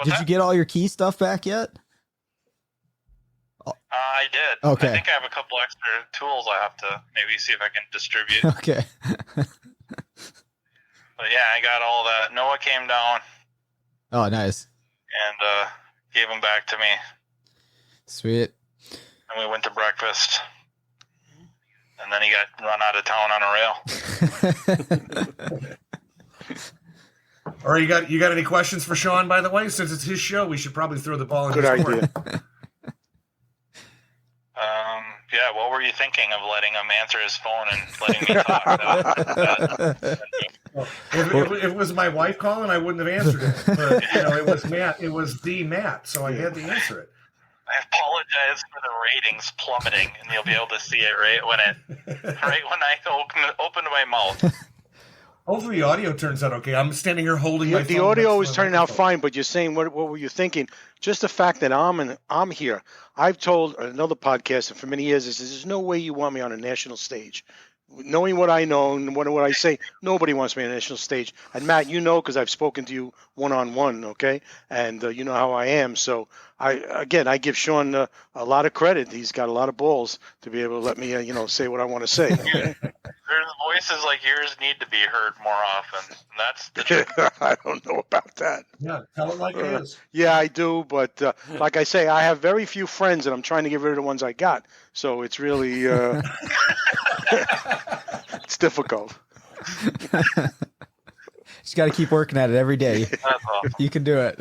you get all your key stuff back yet? I did. Okay. I think I have a couple extra tools I have to maybe see if I can distribute. Okay. But yeah, I got all that. Noah came down. Oh, nice. And gave them back to me. Sweet. And we went to breakfast. And then he got run out of town on a rail. All right, you got any questions for Sean, by the way? Since it's his show, we should probably throw the ball in his court. Good idea. Yeah, what were you thinking of letting him answer his phone and letting me talk? If it was my wife calling, I wouldn't have answered it. But it was Matt. It was the Matt, so I had to answer it. I apologize for the ratings plummeting, and you'll be able to see it right when I open my mouth. Hopefully the audio turns out okay. I'm standing here holding my phone. The audio is turning out fine, but you're saying what were you thinking? Just the fact that I'm here. I've told another podcaster for many years, there's no way you want me on a national stage. Knowing what I know and what I say, nobody wants me on a national stage. And Matt, you know, because I've spoken to you one-on-one, okay? And you know how I am. So I give Sean a lot of credit. He's got a lot of balls to be able to let me, say what I want to say. Okay? There's voices like yours need to be heard more often. That's the truth. I don't know about that. Yeah, tell it like it is. Yeah, I do. But like I say, I have very few friends, and I'm trying to get rid of the ones I got. So it's really it's difficult. Just got to keep working at it every day. That's awesome. You can do it.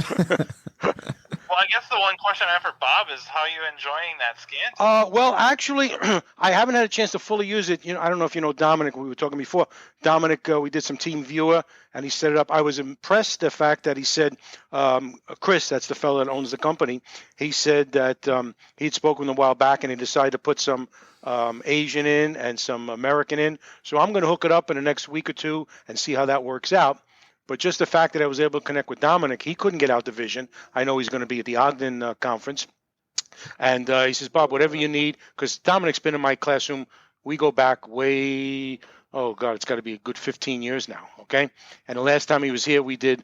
Well, Well, I guess the one question I have for Bob is how are you enjoying that Scantool? Well, actually, I haven't had a chance to fully use it. I don't know if you know Dominic. We were talking before. Dominic, we did some Team Viewer, and he set it up. I was impressed the fact that he said, Chris, that's the fellow that owns the company. He said that he'd spoken a while back, and he decided to put some Asian in and some American in. So I'm going to hook it up in the next week or two and see how that works out. But just the fact that I was able to connect with Dominic, he couldn't get out division. I know he's going to be at the Ogden conference. And he says, Bob, whatever you need, because Dominic's been in my classroom. We go back way, oh, God, it's got to be a good 15 years now, okay? And the last time he was here, we did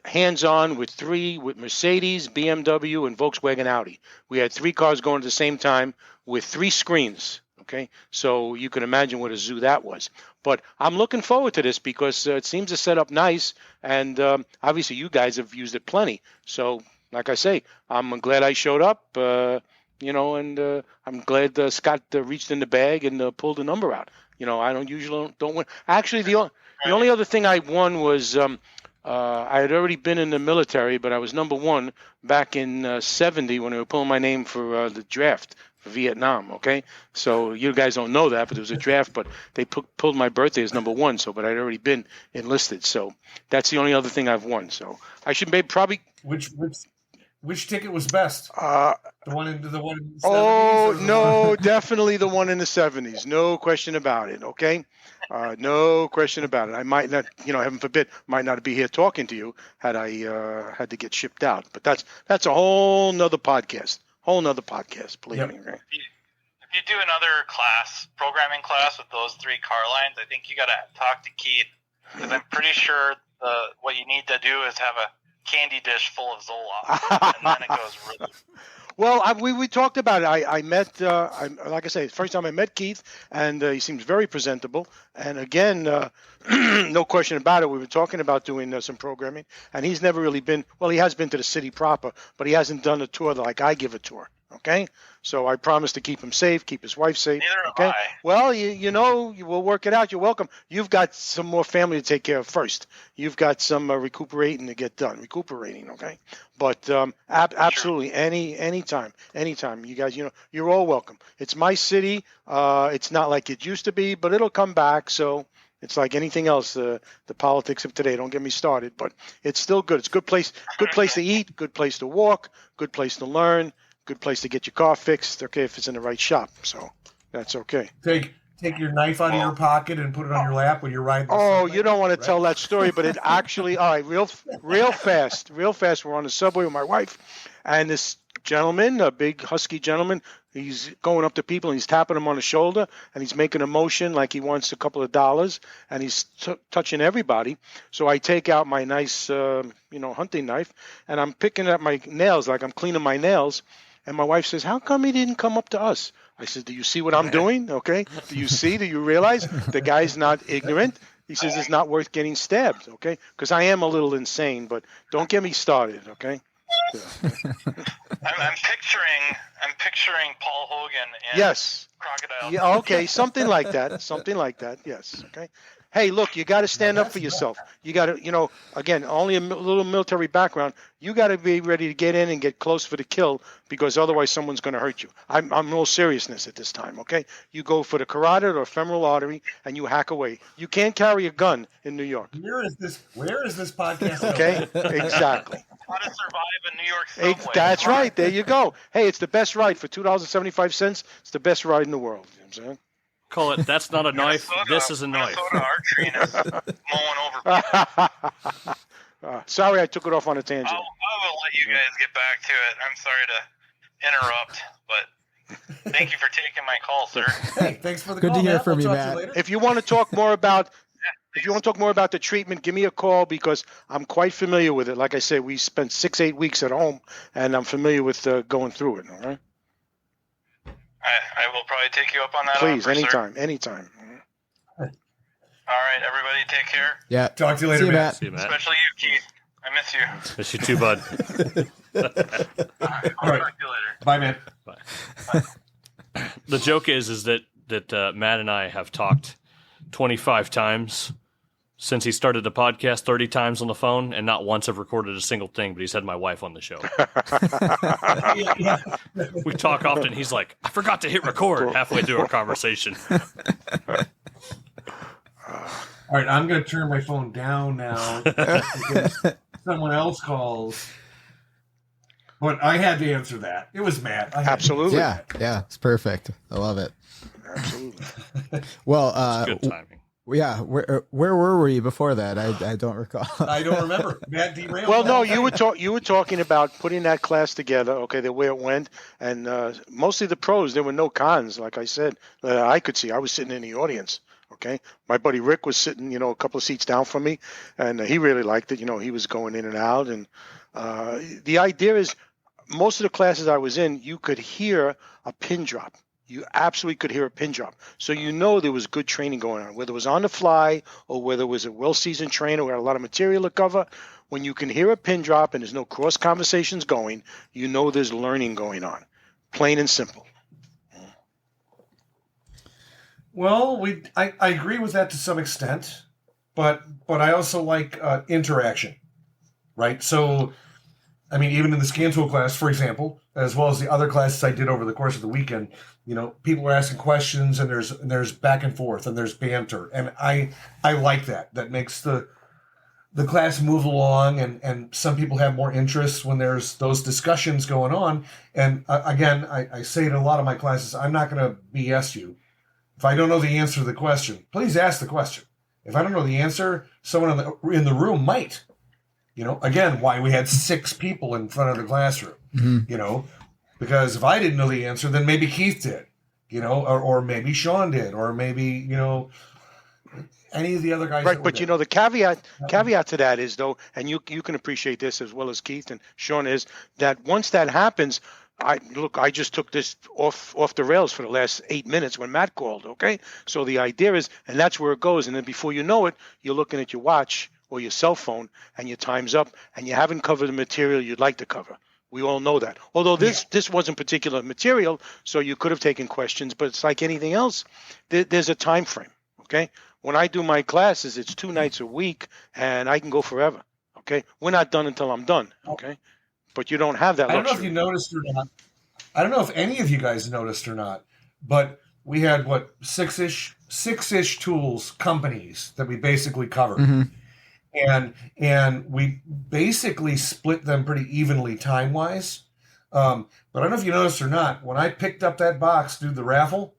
hands-on with Mercedes, BMW, and Volkswagen Audi. We had 3 cars going at the same time with 3 screens, okay? So you can imagine what a zoo that was. But I'm looking forward to this because it seems to set up nice, and obviously you guys have used it plenty. So, like I say, I'm glad I showed up, and I'm glad Scott reached in the bag and pulled the number out. I don't win. Actually, the only other thing I won was I had already been in the military, but I was number 1 back in '70 when they were pulling my name for the draft for Vietnam, okay? So you guys don't know that, but there was a draft, but they pulled my birthday as number 1, but I'd already been enlisted. So that's the only other thing I've won. So I should maybe probably... Which ticket was best? The one in the 70s? Oh, no, definitely the one in the 70s. No question about it, okay? No question about it. I might not, heaven forbid, might not be here talking to you had I had to get shipped out. But that's a whole nother podcast. Believe me. Right? If you do another programming class with those 3 car lines, I think you got to talk to Keith, because I'm pretty sure what you need to do is have a candy dish full of Zoloft, and then it goes really. Well, we talked about it. I met, like I say, first time I met Keith, and he seems very presentable. And again, no question about it, we were talking about doing some programming, and he's never really been, well, he has been to the city proper, but he hasn't done a tour like I give a tour, okay? So I promised to keep him safe, keep his wife safe. Neither have I. Well, we'll work it out. You're welcome. You've got some more family to take care of first. You've got some recuperating to get done. Recuperating, okay? But absolutely, sure. Anytime. You guys, you're all welcome. It's my city. It's not like it used to be, but it'll come back. So it's like anything else. The politics of today. Don't get me started, but it's still good. It's a good place to eat. Good place to walk. Good place to learn. Good place to get your car fixed, okay, if it's in the right shop. So that's okay. Take your knife out of your pocket and put it on your lap when you're riding. Oh, you don't want to tell that story, but it actually, all right, real fast. We're on the subway with my wife, and this gentleman, a big husky gentleman, he's going up to people and he's tapping them on the shoulder and he's making a motion like he wants a couple of dollars, and he's touching everybody. So I take out my nice, hunting knife, and I'm picking at my nails like I'm cleaning my nails. And my wife says, how come he didn't come up to us? I said, do you see what I'm doing? Okay. Do you realize the guy's not ignorant? He says, it's not worth getting stabbed. Okay. Because I am a little insane, but don't get me started. Okay. Yeah. I'm picturing Paul Hogan and yes. Crocodile. Yeah. Okay. Something like that. Yes. Okay. Hey, look, you got to stand up for yourself. You got to, again, only a little military background. You got to be ready to get in and get close for the kill, because otherwise someone's going to hurt you. I'm in all seriousness at this time, okay? You go for the carotid or femoral artery and you hack away. You can't carry a gun in New York. Where is this podcast? Okay, exactly. How to survive in New York subway. That's right. There you go. Hey, it's the best ride for $2.75. It's the best ride in the world. You know what I'm saying? Call it, that's not a knife, this is a knife. Minnesota archery is mowing over people. Sorry I took it off on a tangent. I will let you guys get back to it. I'm sorry to interrupt, but thank you for taking my call, sir. Hey, thanks for the call. Good to hear from you, you Matt. If you want to talk more about the treatment, give me a call, because I'm quite familiar with it. Like I said, we spent 6-8 weeks at home, and I'm familiar with going through it. All right. I will probably take you up on that. Please, offer, anytime. All right, everybody, take care. Yeah. Talk to you later, Matt. See you, Matt. Especially you, Keith. I miss you. Miss you too, bud. All right. Talk to you later. Bye, man. Bye. The joke is that Matt and I have talked 25 times since he started the podcast 30 times on the phone and not once have recorded a single thing, but he's had my wife on the show. We talk often. He's like, I forgot to hit record halfway through our conversation. All right, I'm going to turn my phone down now because someone else calls. But I had to answer that. It was Matt. Absolutely. Yeah, it's perfect. I love it. Absolutely. Well, Good timing. yeah, where were we before that? I don't recall. I don't remember. Matt derailed. Well, no, you were talking about putting that class together. Okay, the way it went, and mostly the pros. There were no cons, like I said. I could see. I was sitting in the audience. Okay, my buddy Rick was sitting, a couple of seats down from me, and he really liked it. He was going in and out, and the idea is, most of the classes I was in, you could hear a pin drop. You absolutely could hear a pin drop. So there was good training going on, whether it was on the fly or whether it was a well-seasoned trainer who had a lot of material to cover. When you can hear a pin drop and there's no cross conversations going, there's learning going on. Plain and simple. Well, I agree with that to some extent, but I also like interaction, right? So, I mean, even in the Scantool class, for example, as well as the other classes I did over the course of the weekend, people are asking questions and there's back and forth and there's banter, and I like that. That makes the class move along, and some people have more interest when there's those discussions going on. And again, I say in a lot of my classes, I'm not going to BS you. If I don't know the answer to the question, please ask the question. If I don't know the answer, someone in the room might. Again, why we had 6 people in front of the classroom. Mm-hmm. Because if I didn't know the answer, then maybe Keith did. Or maybe Sean did, or maybe any of the other guys. Right, but the caveat to that is, though, and you can appreciate this as well as Keith and Sean, is that once that happens, I just took this off the rails for the last 8 minutes when Matt called, okay? So the idea is, and that's where it goes, and then before you know it, you're looking at your watch or your cell phone, and your time's up, and you haven't covered the material you'd like to cover. We all know that. Although this wasn't particular material, so you could have taken questions, but it's like anything else. There's a time frame, okay? When I do my classes, it's 2 nights a week, and I can go forever, okay? We're not done until I'm done, okay? But you don't have that luxury. I don't know if you noticed or not. I don't know if any of you guys noticed or not, but we had, six-ish tools, companies that we basically covered. Mm-hmm. And we basically split them pretty evenly time-wise. But I don't know if you noticed or not, when I picked up that box to do the raffle,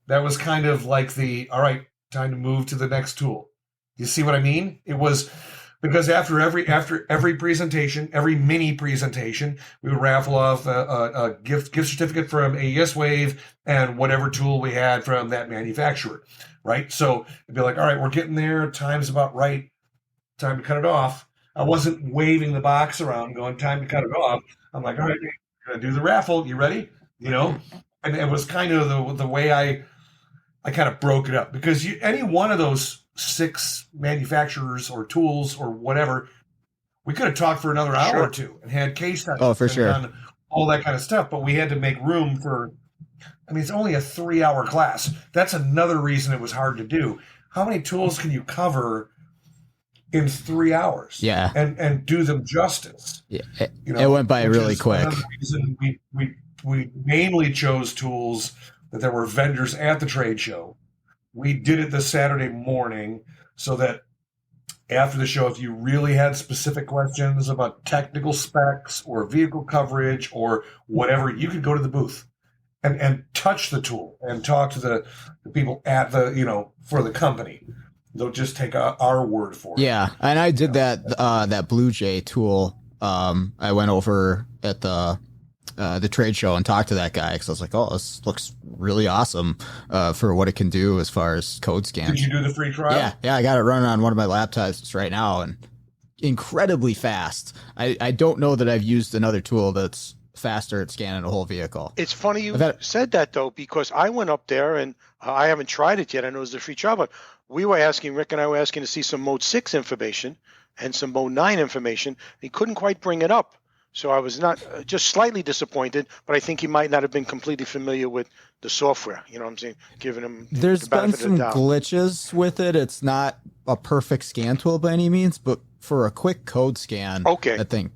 that was kind of like all right, time to move to the next tool. You see what I mean? It was because after every presentation, every mini presentation, we would raffle off a gift certificate from AES Wave and whatever tool we had from that manufacturer, right? So it'd be like, all right, we're getting there. Time's about right. Time to cut it off. I wasn't waving the box around going, time to cut it off. I'm like, all right, we're going to do the raffle. You ready? And it was kind of the way I kind of broke it up, because any one of those 6 manufacturers or tools or whatever, we could have talked for another hour or two and had case studies. Oh, for sure. Done all that kind of stuff, but we had to make room for, it's only a 3-hour class. That's another reason it was hard to do. How many tools can you cover in 3 hours? Yeah. And do them justice? Yeah. It went by really quick. Another reason we mainly chose tools that there were vendors at the trade show. We did it this Saturday morning so that after the show, if you really had specific questions about technical specs or vehicle coverage or whatever, you could go to the booth and touch the tool and talk to the people at for the company. They'll just take our word for it. Yeah, and I did that Blue Jay tool. I went over at the trade show and talked to that guy because I was like, oh, this looks really awesome for what it can do as far as code scan. Did you do the free trial? Yeah, I got it running on one of my laptops right now and incredibly fast. I don't know that I've used another tool that's faster at scanning a whole vehicle. It's funny you said that, though, because I went up there and I haven't tried it yet. I know it's a free trial, but Rick and I were asking to see some Mode 6 information and some Mode 9 information. He couldn't quite bring it up. So I was not just slightly disappointed, but I think he might not have been completely familiar with the software. You know what I'm saying? Giving him There's the been benefit some of the doubt. glitches with it. It's not a perfect scan tool by any means, but for a quick code scan, that thing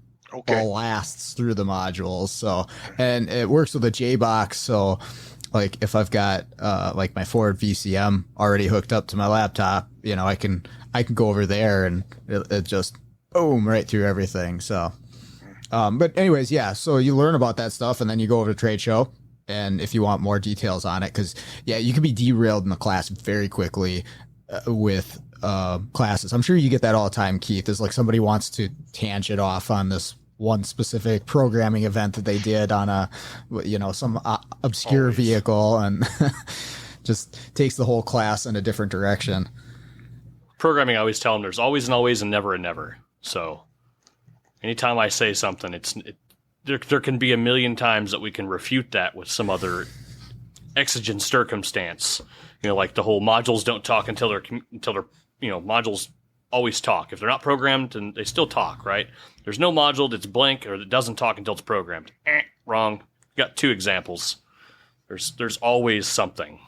blasts through the modules. So, and it works with a JBox. So like if I've got like my Ford VCM already hooked up to my laptop, I can go over there and it just boom right through everything. So, but anyways, yeah. So you learn about that stuff and then you go over to trade show. And if you want more details on it, because you can be derailed in the class very quickly with classes. I'm sure you get that all the time, Keith. There's like somebody wants to tangent off on this one specific programming event that they did on a, some obscure vehicle, and just takes the whole class in a different direction. Programming, I always tell them there's always an always and never a never. So anytime I say something, there can be a million times that we can refute that with some other exigent circumstance. Like the whole modules don't talk until they're modules always talk. If they're not programmed, and they still talk, right? There's no module that's blank or that doesn't talk until it's programmed. Wrong. Got two examples. There's always something.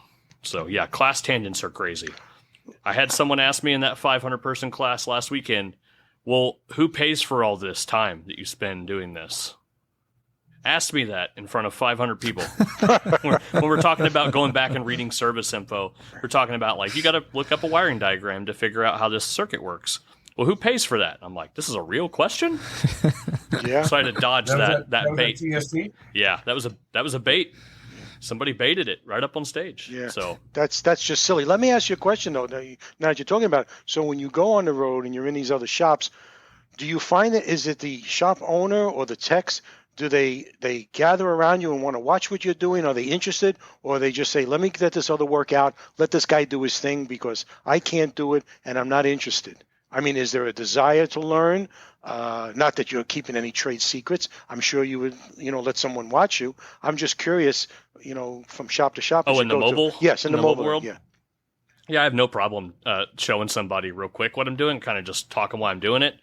So yeah, class tangents are crazy. I had someone ask me in that 500-person class last weekend, well, who pays for all this time that you spend doing this? Asked me that in front of 500 people. when we're talking about going back and reading service info, we're talking about like, you got to look up a wiring diagram to figure out how this circuit works. Well, who pays for that? I'm like, this is a real question? Yeah. So I had to dodge that bait. TST? Yeah, that was a bait. Somebody baited it right up on stage. Yeah. So that's just silly. Let me ask you a question though. Now that you're talking about it, so when you go on the road and you're in these other shops, do you find that is it the shop owner or the techs? Do they gather around you and want to watch what you're doing? Are they interested? Or they just say, let me get this other work out. Let this guy do his thing because I can't do it and I'm not interested. I mean, is there a desire to learn? Not that you're keeping any trade secrets. I'm sure you would, let someone watch you. I'm just curious, from shop to shop. Oh, in the mobile? Yes, in the mobile world? Yeah. Yeah, I have no problem showing somebody real quick what I'm doing, kind of just talking while I'm doing it.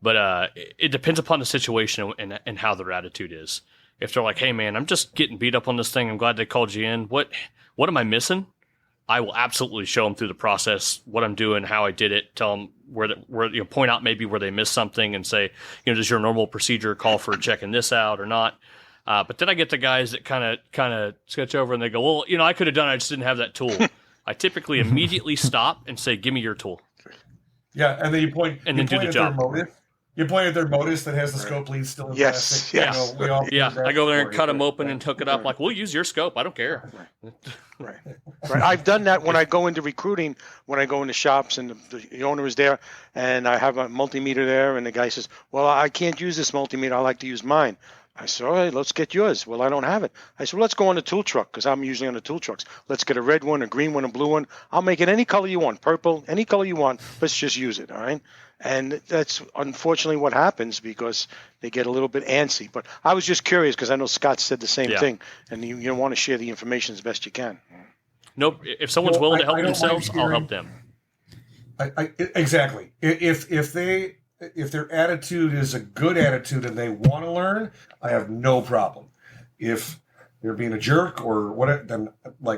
But it depends upon the situation and how their attitude is. If they're like, hey, man, I'm just getting beat up on this thing. I'm glad they called you in. What am I missing? I will absolutely show them through the process, what I'm doing, how I did it, tell them where point out maybe where they missed something and say, does your normal procedure call for checking this out or not? But then I get the guys that kind of sketch over and they go, well, I could have done it. I just didn't have that tool. I typically immediately stop and say, give me your tool. Yeah, and then you point and then do the job. You point at their Modus that has the scope lead still in plastic. Yes. I go there and cut them open and hook it up. Like, we'll use your scope. I don't care. Right. I've done that when I go into recruiting, when I go into shops and the owner is there and I have a multimeter there and the guy says, well, I can't use this multimeter. I like to use mine. I said, all right, let's get yours. Well, I don't have it. I said, well, let's go on the tool truck because I'm usually on the tool trucks. Let's get a red one, a green one, a blue one. I'll make it any color you want, purple, any color you want. Let's just use it, all right? And that's unfortunately what happens because they get a little bit antsy. But I was just curious because I know Scott said the same thing, and you want to share the information as best you can. Nope. If someone's willing to help themselves, I'll help them. Exactly. If their attitude is a good attitude and they want to learn, I have no problem. If they're being a jerk or what, then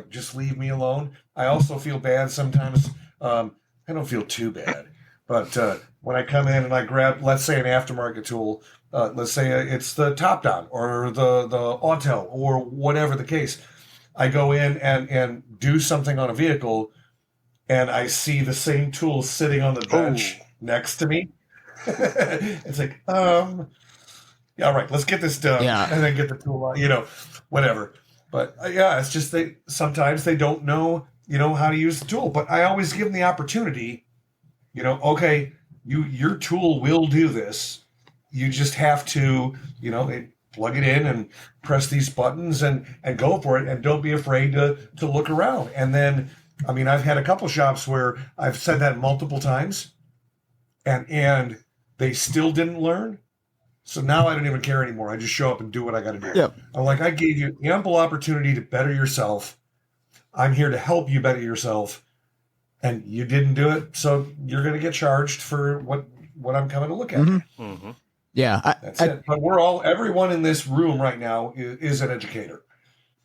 just leave me alone. I also feel bad sometimes. I don't feel too bad, but when I come in and I grab, let's say, an aftermarket tool, let's say it's the top down or the auto or whatever the case, I go in and do something on a vehicle, and I see the same tool sitting on the bench next to me. It's like, yeah, all right, let's get this done, and then get the tool on, whatever. But it's just sometimes they don't know, how to use the tool. But I always give them the opportunity, okay, your tool will do this. You just have to, plug it in and press these buttons and go for it, and don't be afraid to look around. And then, I've had a couple shops where I've said that multiple times, and they still didn't learn. So now I don't even care anymore. I just show up and do what I got to do. Yep. I'm like, I gave you ample opportunity to better yourself. I'm here to help you better yourself, and you didn't do it. So you're going to get charged for what I'm coming to look at. Mm-hmm. Mm-hmm. Yeah. That's it. But everyone in this room right now is an educator.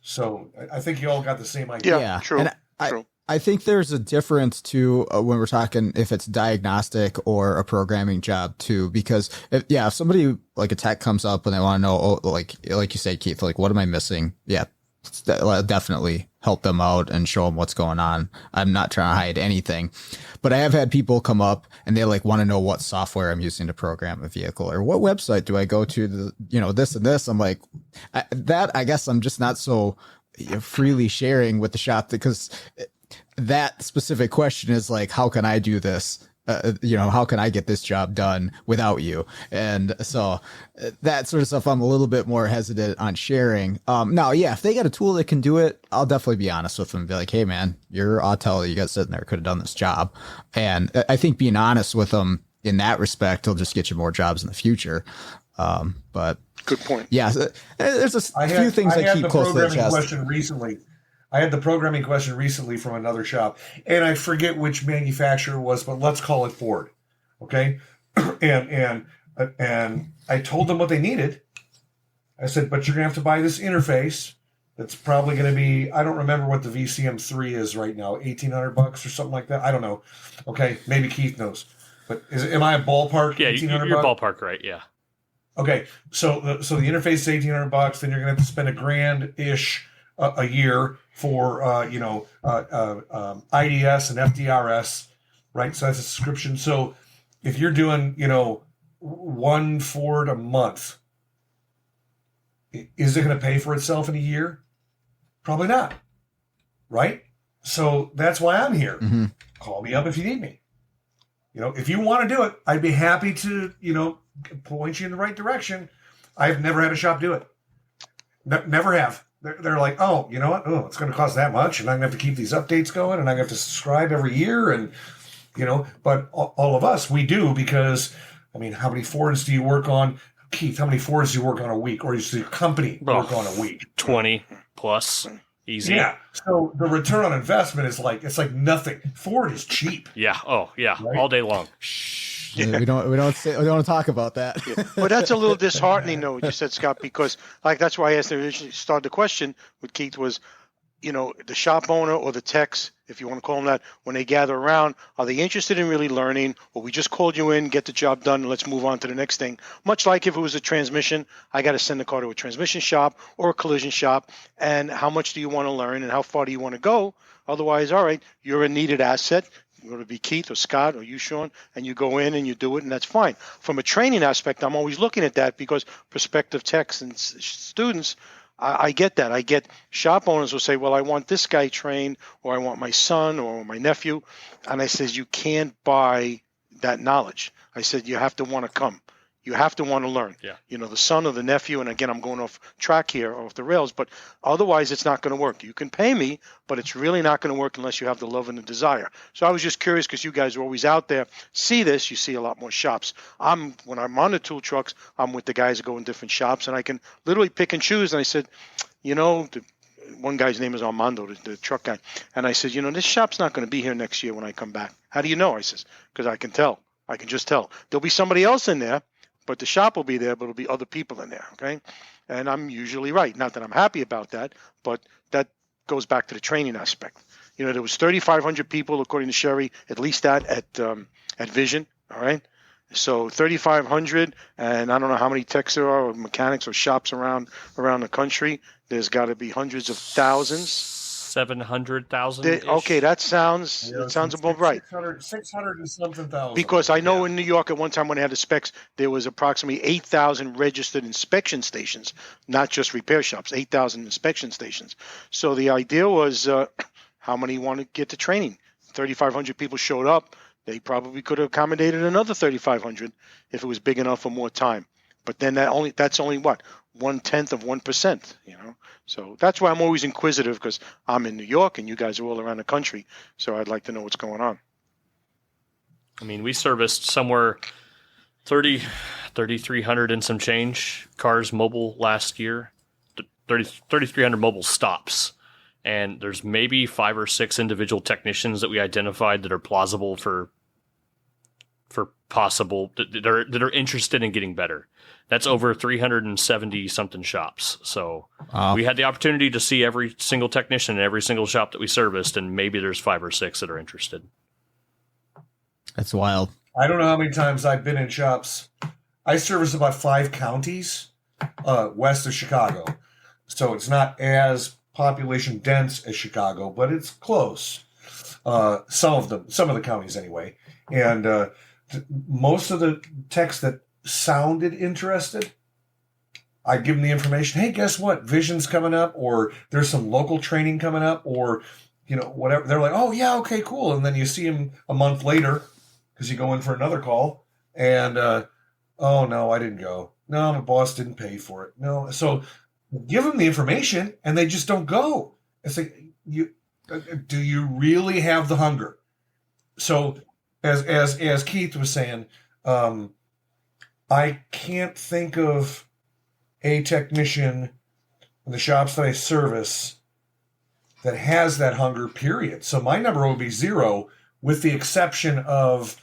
So I think you all got the same idea. Yeah, true. And I think there's a difference too when we're talking if it's diagnostic or a programming job too, because if somebody like a tech comes up and they want to know, like you say, Keith, like what am I missing? Yeah, definitely help them out and show them what's going on. I'm not trying to hide anything, but I have had people come up and they like want to know what software I'm using to program a vehicle or what website do I go to this and this. I'm like I guess I'm just not so freely sharing with the shop because that specific question is like, how can I do this? How can I get this job done without you? And so that sort of stuff, I'm a little bit more hesitant on sharing. Now, yeah, if they got a tool that can do it, I'll definitely be honest with them and be like, hey man, your Autel you got sitting there could have done this job. And I think being honest with them in that respect will just get you more jobs in the future. But good point. Yeah, there's a few things I keep close to the chest. I had the programming question recently from another shop, and I forget which manufacturer it was, but let's call it Ford. Okay, and I told them what they needed. I said, but you're gonna have to buy this interface. That's probably going to be, I don't remember what the VCM3 is right now, $1,800 or something like that. I don't know. Okay, maybe Keith knows. But am I a ballpark? Yeah, you're ballpark right. Yeah. Okay, so the interface is $1,800. Then you're going to have to spend $1,000-ish a year for IDS and FDRS, right? So that's a subscription. So if you're doing one Ford a month, is it going to pay for itself in a year? Probably not, right? So that's why I'm here. Mm-hmm. Call me up if you need me. If you want to do it, I'd be happy to point you in the right direction. I've never had a shop do it. Never have. They're like, oh, you know what? Oh, it's going to cost that much, and I'm going to have to keep these updates going, and I'm going to have to subscribe every year, and But all of us, we do because, how many Fords do you work on, Keith? How many Fords do you work on a week, or does your company work on a week? 20 plus, easy. Yeah. So the return on investment is it's like nothing. Ford is cheap. Yeah. Oh, yeah. Right? All day long. Yeah. We don't want to talk about that. Yeah. But that's a little disheartening, though, what you said, Scott, because that's why I asked originally started the question with Keith was, the shop owner or the techs, if you want to call them that, when they gather around, are they interested in really learning, or we just called you in, get the job done, and let's move on to the next thing? Much like if it was a transmission, I got to send the car to a transmission shop or a collision shop, and how much do you want to learn and how far do you want to go? Otherwise, all right, you're a needed asset. Whether it be Keith or Scott or you, Sean, and you go in and you do it, and that's fine. From a training aspect, I'm always looking at that because prospective techs and students, I get that. I get shop owners will say, well, I want this guy trained, or I want my son or my nephew. And I says, you can't buy that knowledge. I said, you have to want to come. You have to want to learn. Yeah. The son or the nephew, and again, I'm going off track here, off the rails, but otherwise it's not going to work. You can pay me, but it's really not going to work unless you have the love and the desire. So I was just curious because you guys are always out there, see this, you see a lot more shops. When I'm on the tool trucks, I'm with the guys that go in different shops, and I can literally pick and choose. And I said, one guy's name is Armando, the truck guy. And I said, this shop's not going to be here next year when I come back. How do you know? I says, because I can tell. I can just tell. There'll be somebody else in there, but the shop will be there, but it'll be other people in there, okay? And I'm usually right. Not that I'm happy about that, but that goes back to the training aspect. There was 3,500 people, according to Sherry, at least that at Vision, all right? So 3,500, and I don't know how many techs there are, or mechanics or shops around the country. There's got to be hundreds of thousands. 700,000. Okay, that sounds about right. 600 and something thousand. Because I know in New York at one time when they had the specs, there was approximately 8,000 registered inspection stations, not just repair shops, 8,000 inspection stations. So the idea was how many want to get to training? 3,500 people showed up. They probably could have accommodated another 3,500 if it was big enough for more time. But then that's only what? 1/10 of 1%, So that's why I'm always inquisitive, because I'm in New York and you guys are all around the country. So I'd like to know what's going on. We serviced somewhere 3,300 and some change cars mobile last year, 3,300 mobile stops. And there's maybe 5 or 6 individual technicians that we identified that are plausible for for possible that are interested in getting better. That's over 370 something shops. So we had the opportunity to see every single technician in every single shop that we serviced, and maybe there's 5 or 6 that are interested. That's wild. I don't know how many times I've been in shops. I service about 5 counties west of Chicago. So it's not as population dense as Chicago, but it's close. Some of the counties anyway. And most of the techs that sounded interested, I'd give them the information. Hey, guess what? Vision's coming up, or there's some local training coming up, or, whatever. They're like, oh, yeah, okay, cool. And then you see them a month later because you go in for another call, and, oh, no, I didn't go. No, my boss didn't pay for it. No. So give them the information, and they just don't go. It's like, do you really have the hunger? So as Keith was saying, I can't think of a technician in the shops that I service that has that hunger, period. So my number would be 0, with the exception of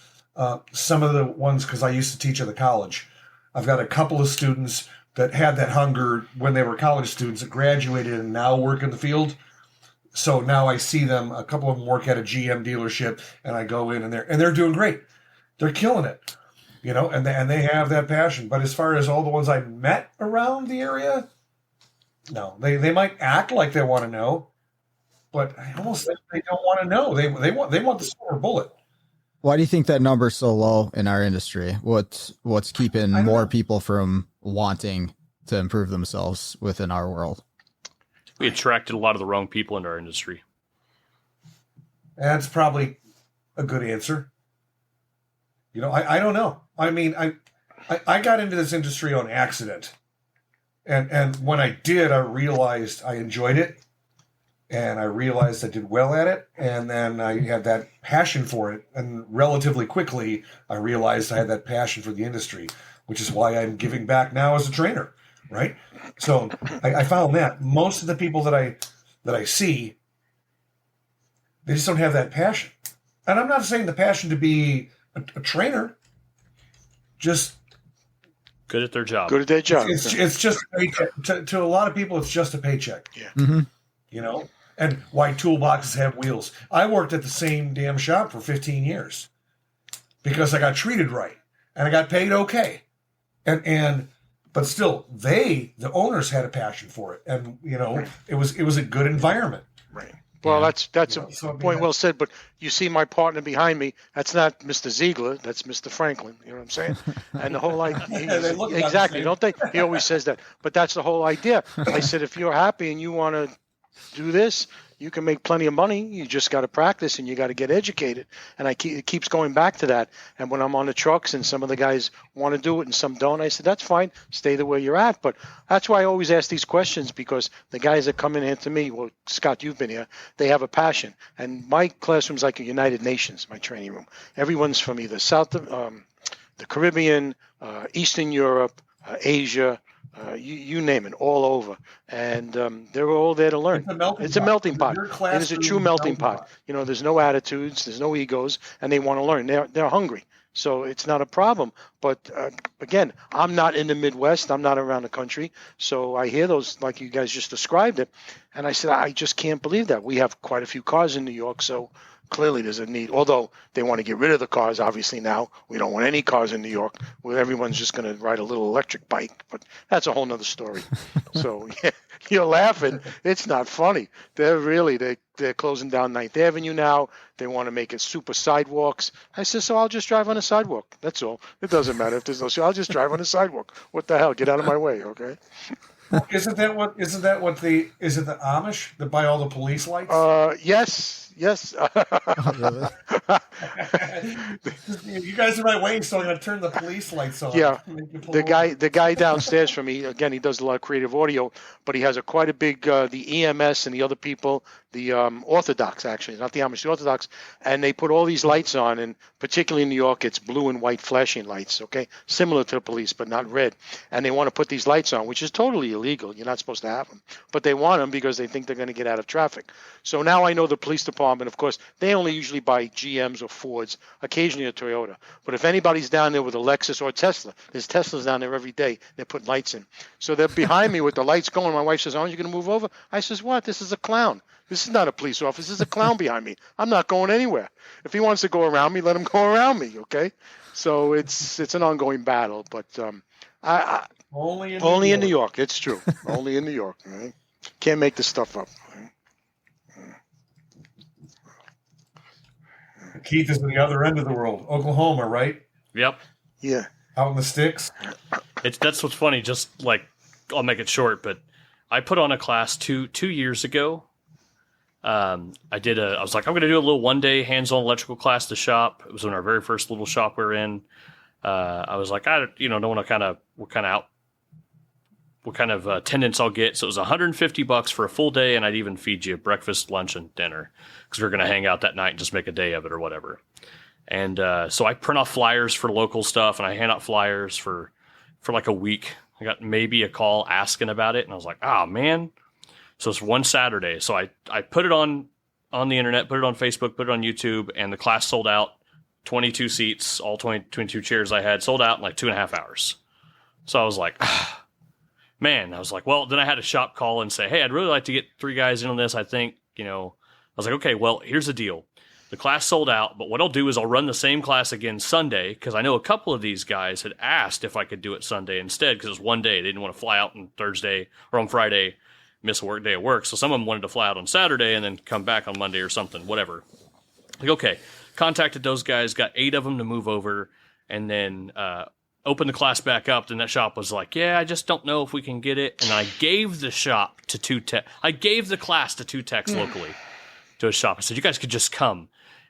some of the ones, because I used to teach at the college. I've got a couple of students that had that hunger when they were college students that graduated and now work in the field. So now I see them, a couple of them work at a GM dealership, and I go in and they're doing great. They're killing it, and they have that passion. But as far as all the ones I met around the area, no, they might act like they want to know, but I almost think they don't want to know. They want the silver bullet. Why do you think that number's so low in our industry? What's keeping more people from wanting to improve themselves within our world? We attracted a lot of the wrong people into our industry. That's probably a good answer. I don't know. I mean, I got into this industry on accident. And when I did, I realized I enjoyed it. And I realized I did well at it. And then I had that passion for it. And relatively quickly, I realized I had that passion for the industry, which is why I'm giving back now as a trainer, right? So I found that most of the people that I see, they just don't have that passion. And I'm not saying the passion to be a trainer, just good at their job. Good at their job. It's just a paycheck. To a lot of people, it's just a paycheck. Yeah. Mm-hmm. And why toolboxes have wheels. I worked at the same damn shop for 15 years because I got treated right and I got paid okay. But still, the owners had a passion for it, and it was a good environment. Right. Well, that's a point well said. But you see, my partner behind me. That's not Mr. Ziegler. That's Mr. Franklin. You know what I'm saying? And the whole idea, exactly. Don't they? He always says that. But that's the whole idea. I said, if you're happy and you want to do this, you can make plenty of money. You just got to practice and you got to get educated. And it keeps going back to that. And when I'm on the trucks and some of the guys want to do it and some don't, I said, that's fine. Stay the way you're at. But that's why I always ask these questions, because the guys that come in here to me, well, Scott, you've been here, they have a passion. And my classroom's like a United Nations, my training room. Everyone's from either the Caribbean, Eastern Europe, Asia, you name it, all over, and they're all there to learn. It's a melting pot. It is a true melting pot. There's no attitudes, there's no egos, and they want to learn. They're hungry, so it's not a problem. But again, I'm not in the Midwest. I'm not around the country, so I hear those like you guys just described it, and I said I just can't believe that. We have quite a few cars in New York, so clearly there's a need, although they want to get rid of the cars. Obviously now we don't want any cars in New York where everyone's just going to ride a little electric bike, but that's a whole nother story. So yeah, you're laughing. It's not funny. They're closing down 9th Avenue now. They want to make it super sidewalks. I said, so I'll just drive on a sidewalk. That's all. It doesn't matter if there's no, I'll just drive on a sidewalk. What the hell? Get out of my way. Okay. Isn't it the Amish that buy all the police lights? Yes. You guys are right way, so I'm going to turn the police lights on. Yeah, the guy downstairs from me, again, he does a lot of creative audio, but he has quite a big the EMS and the other people, the Orthodox actually, not the Amish, the Orthodox, and they put all these lights on, and particularly in New York, it's blue and white flashing lights, okay, similar to the police, but not red, and they want to put these lights on, which is totally illegal. You're not supposed to have them, but they want them because they think they're going to get out of traffic. So now I know the police department department, of course, they only usually buy GMs or Fords, occasionally a Toyota. But if anybody's down there with a Lexus or a Tesla, there's Teslas down there every day. They put lights in. So they're behind me with the lights going. My wife says, aren't you going to move over? I says, what? This is a clown. This is not a police officer. This is a clown behind me. I'm not going anywhere. If he wants to go around me, let him go around me, okay? So it's an ongoing battle. But only in New York. It's true. Only in New York. Right? Can't make this stuff up. Keith is on the other end of the world, Oklahoma, right? Yep. Yeah. Out in the sticks. That's what's funny. Just like, I'll make it short, but I put on a class two years ago. I was like, I'm going to do a little 1-day hands-on electrical class to shop. It was in our very first little shop we were in. I was like, don't want to what kind of attendance I'll get. So it was $150 for a full day, and I'd even feed you breakfast, lunch, and dinner because we were going to hang out that night and just make a day of it or whatever. And so I print off flyers for local stuff, and I hand out flyers for like a week. I got maybe a call asking about it, and I was like, oh, man. So it's one Saturday. So I put it on the internet, put it on Facebook, put it on YouTube, and the class sold out. 22 seats, all 22 chairs I had, sold out in like 2.5 hours. So I was like, man, I was like, well, then I had a shop call and say, hey, I'd really like to get 3 guys in on this. I think, I was like, okay, well, here's the deal. The class sold out, but what I'll do is I'll run the same class again Sunday because I know a couple of these guys had asked if I could do it Sunday instead because it was one day. They didn't want to fly out on Thursday or on Friday, miss a work day at work. So some of them wanted to fly out on Saturday and then come back on Monday or something, whatever. Like, okay, contacted those guys, got 8 of them to move over, and then opened the class back up. Then that shop was like, yeah, I just don't know if we can get it. And I gave the shop to 2 techs. I gave the class to 2 techs locally to a shop. I said, you guys could just come.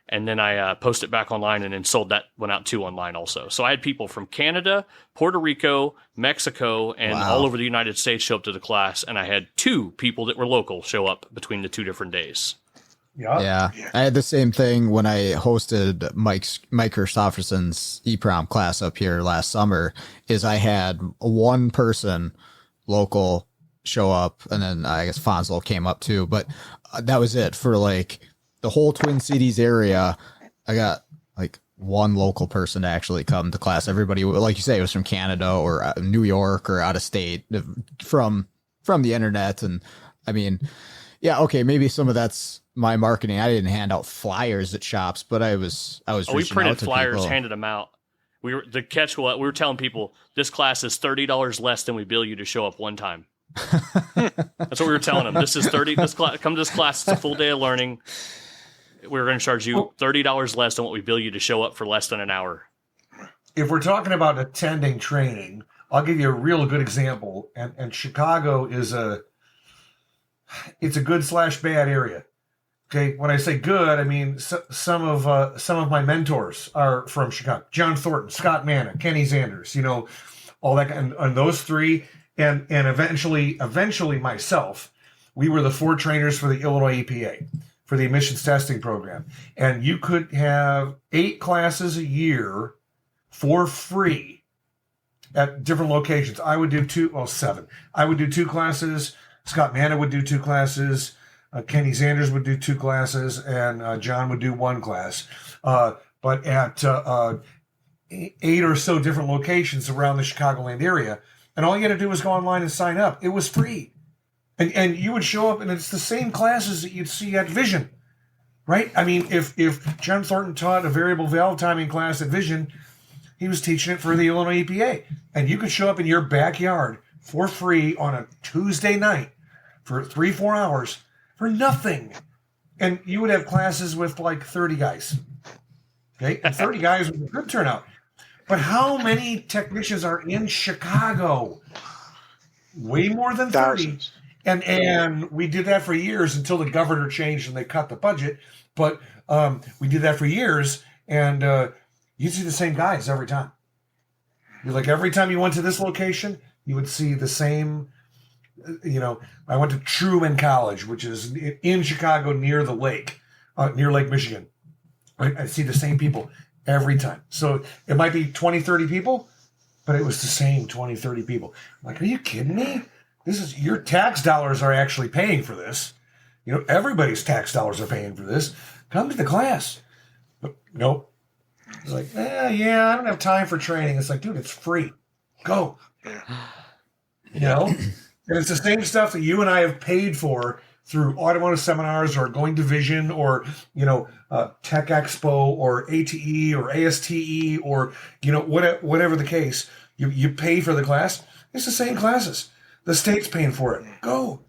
And then I posted it back online and then sold that one out too online also. So I had people from Canada, Puerto Rico, Mexico, and all over the United States show up to the class. And I had 2 people that were local show up between the 2 different days. Yeah. I had the same thing when I hosted Mike Christopherson's EPROM class up here last summer. Is I had 1 person local show up, and then I guess Fonslow came up too, but that was it for like the whole Twin Cities area. I got like 1 local person to actually come to class. Everybody, like you say, was from Canada or New York or out of state from the internet. And I mean, yeah, okay, maybe some of that's my marketing. I didn't hand out flyers at shops, but I was we printed flyers, people. handed them out. We were telling people this class is $30 less than we bill you to show up one time. That's what we were telling them. This is come to this class. It's a full day of learning. We're going to charge you $30 less than what we bill you to show up for less than an hour. If we're talking about attending training, I'll give you a real good example. And Chicago is it's a good/bad area. Okay, when I say good, I mean some of my mentors are from Chicago. John Thornton, Scott Manna, Kenny Sanders, all that, and those 3, and eventually myself. We were the 4 trainers for the Illinois EPA for the emissions testing program, and you could have 8 classes a year for free at different locations. I would do 7. I would do 2 classes. Scott Manna would do 2 classes. Kenny Sanders would do 2 classes, and John would do 1 class. But at 8 or so different locations around the Chicagoland area, and all you had to do was go online and sign up. It was free. And you would show up, and it's the same classes that you'd see at Vision, right? I mean, if John Thornton taught a variable valve timing class at Vision, he was teaching it for the Illinois EPA. And you could show up in your backyard for free on a Tuesday night for 3-4 hours for nothing. And you would have classes with like 30 guys. Okay? And 30 guys was a good turnout. But how many technicians are in Chicago? Way more than 30. Thousands. And we did that for years until the governor changed and they cut the budget. But we did that for years, and you'd see the same guys every time. You're like, every time you went to this location, you would see the same. I went to Truman College, which is in Chicago near the lake, near Lake Michigan. Right? I see the same people every time. So it might be 20, 30 people, but it was the same 20, 30 people. I'm like, are you kidding me? This is your tax dollars are actually paying for this. everybody's tax dollars are paying for this. Come to the class. But nope. It's like, yeah, I don't have time for training. It's like, dude, it's free. Go. And it's the same stuff that you and I have paid for through automotive seminars or going to Vision or, Tech Expo or ATE or ASTE or, whatever the case. You pay for the class. It's the same classes. The state's paying for it. Go.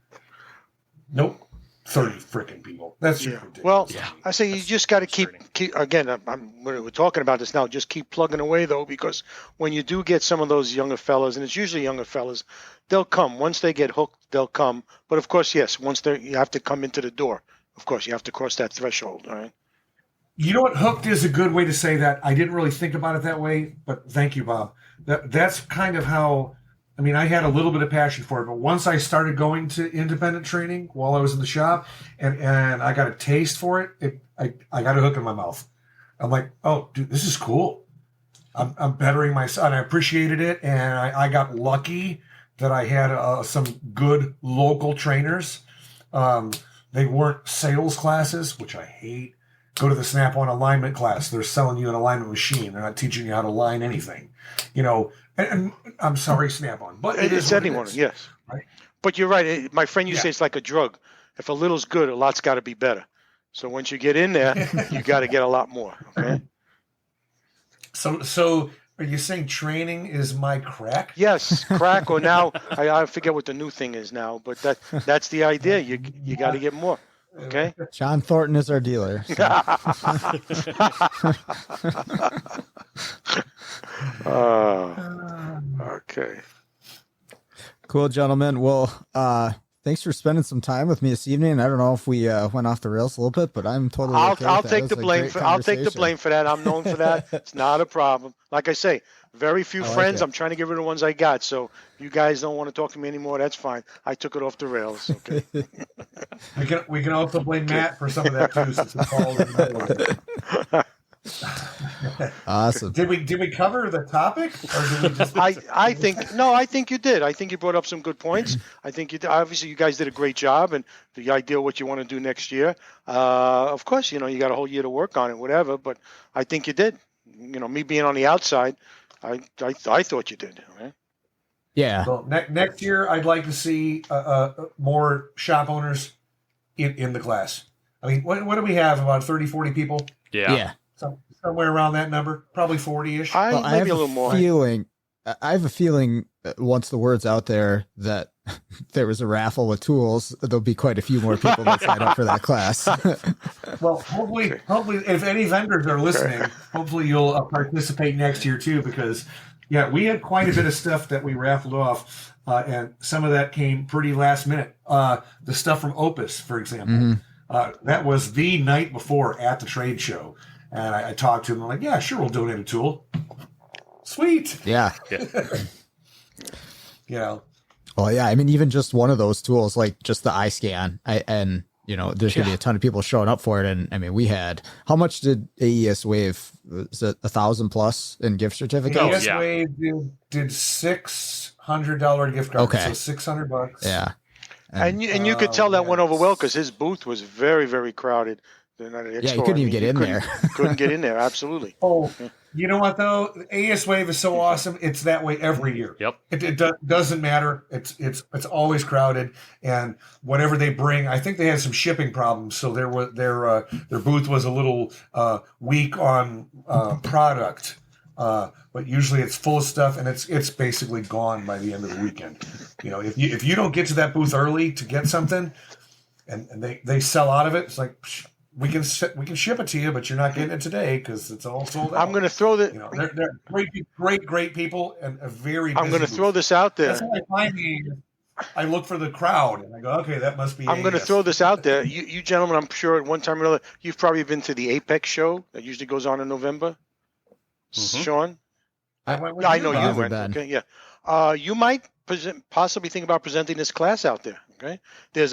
Nope. 30 freaking people. That's just ridiculous. Well, I say you just got to keep again, we're talking about this now, just keep plugging away, though, because when you do get some of those younger fellas, and it's usually younger fellas, they'll come. Once they get hooked, they'll come. But, of course, yes, you have to come into the door. Of course, you have to cross that threshold, all right? You know what? Hooked is a good way to say that. I didn't really think about it that way, but thank you, Bob. That's kind of how... I had a little bit of passion for it, but once I started going to independent training while I was in the shop and I got a taste for it, I got a hook in my mouth. I'm like, oh, dude, this is cool. I'm bettering myself, and I appreciated it, and I got lucky that I had some good local trainers. They weren't sales classes, which I hate. Go to the Snap-on alignment class. They're selling you an alignment machine. They're not teaching you how to align anything. And I'm sorry, Snap-on, but it's anyone, yes. Right? But you're right. My friend used to say it's like a drug. If a little's good, a lot's got to be better. So once you get in there, you got to get a lot more. Okay. So are you saying training is my crack? Yes, crack. Or now I forget what the new thing is now, but that's the idea. You got to get more. Okay. John Thornton is our dealer. So. Okay. Cool, gentlemen. Well, thanks for spending some time with me this evening. I don't know if we went off the rails a little bit, but I'm totally. I'll take the blame for that. I'm known for that. It's not a problem. Like I say, very few friends. I'm trying to get rid of the ones I got. So you guys don't want to talk to me anymore. That's fine. I took it off the rails. Okay. we can also blame Matt for some of that too, since it's all in Awesome. Did we cover the topic, or did we just? I think you did. I think you brought up some good points. I think you did. Obviously you guys did a great job, and the idea of what you want to do next year. Of course, you got a whole year to work on it, whatever. But I think you did. Me being on the outside, I thought you did. Right? Yeah. So next year, I'd like to see more shop owners in the class. What do we have? About 30, 40 people? Yeah. Somewhere around that number, probably 40-ish. Maybe a little more. I have a feeling once the word's out there that there was a raffle with tools, there'll be quite a few more people that sign up for that class. Well, hopefully, if any vendors are listening, hopefully you'll participate next year too, because we had quite a bit of stuff that we raffled off, and some of that came pretty last minute. The stuff from Opus, for example, that was the night before at the trade show. And I talked to him. I'm like, yeah, sure, we'll donate a tool. Sweet. Yeah. Well, yeah. Even just one of those tools, like just the eye scan, there's going to be a ton of people showing up for it. And we had, how much did AES Wave? Was it 1,000 plus in gift certificates? AES Wave did $600 gift card. Okay. So $600. Yeah. And you could tell that went over well because his booth was very, very crowded. You couldn't even get in there. Couldn't get in there, absolutely. Oh, you know what, though? AES Wave is so awesome. It's that way every year. Yep. It doesn't matter. It's always crowded. And whatever they bring, I think they had some shipping problems. So their booth was a little weak on product. But usually it's full of stuff, and it's basically gone by the end of the weekend. If you don't get to that booth early to get something, and they sell out of it, it's like... We can ship it to you, but you're not getting it today because it's all sold out. I'm going to throw the. They're great people and a very. I'm going to throw this out there. That's how I find I look for the crowd and I go, okay, that must be. I'm going to throw this out there. You gentlemen, I'm sure at one time or another, you've probably been to the Apex show that usually goes on in November. Mm-hmm. Sean, I know you went. Okay, yeah. You might possibly think about presenting this class out there. Okay,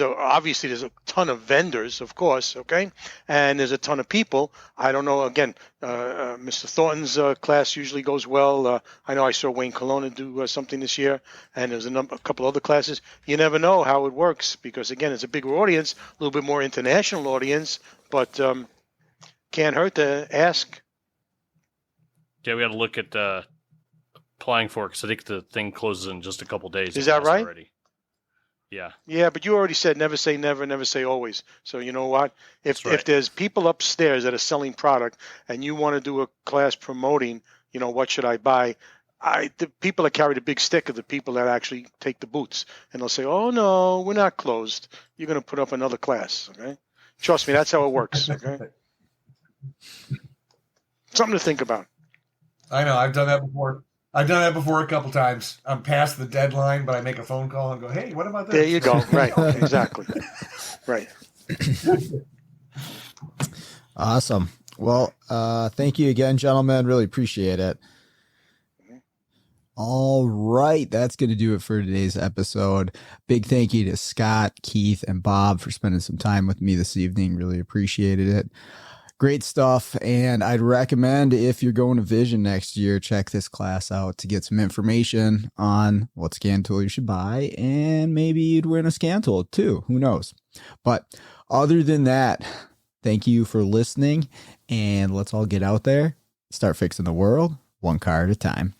obviously there's a ton of vendors, of course. Okay, and there's a ton of people. I don't know. Again, Mr. Thornton's class usually goes well. I know I saw Wayne Colonna do something this year, and there's a couple other classes. You never know how it works because again, it's a bigger audience, a little bit more international audience, but can't hurt to ask. Yeah, we got to look at applying for it because I think the thing closes in just a couple days. Is that right? Already. Yeah. Yeah, but you already said never say never, never say always. So you know what? If there's people upstairs that are selling product and you want to do a class promoting, what should I buy? The people that carry the big stick are the people that actually take the boots, and they'll say, "Oh no, we're not closed. You're going to put up another class." Okay, trust me, that's how it works. Okay, something to think about. I know. I've done that before. A couple times. I'm past the deadline, but I make a phone call and go, "Hey, what about this?" There you go. Right. Exactly. Right. Awesome. Well, thank you again, gentlemen. Really appreciate it. All right. That's going to do it for today's episode. Big thank you to Scott, Keith, and Bob for spending some time with me this evening. Really appreciated it. Great stuff. And I'd recommend if you're going to Vision next year, check this class out to get some information on what Scantool you should buy. And maybe you'd win a Scantool too. Who knows? But other than that, thank you for listening. And let's all get out there, start fixing the world one car at a time.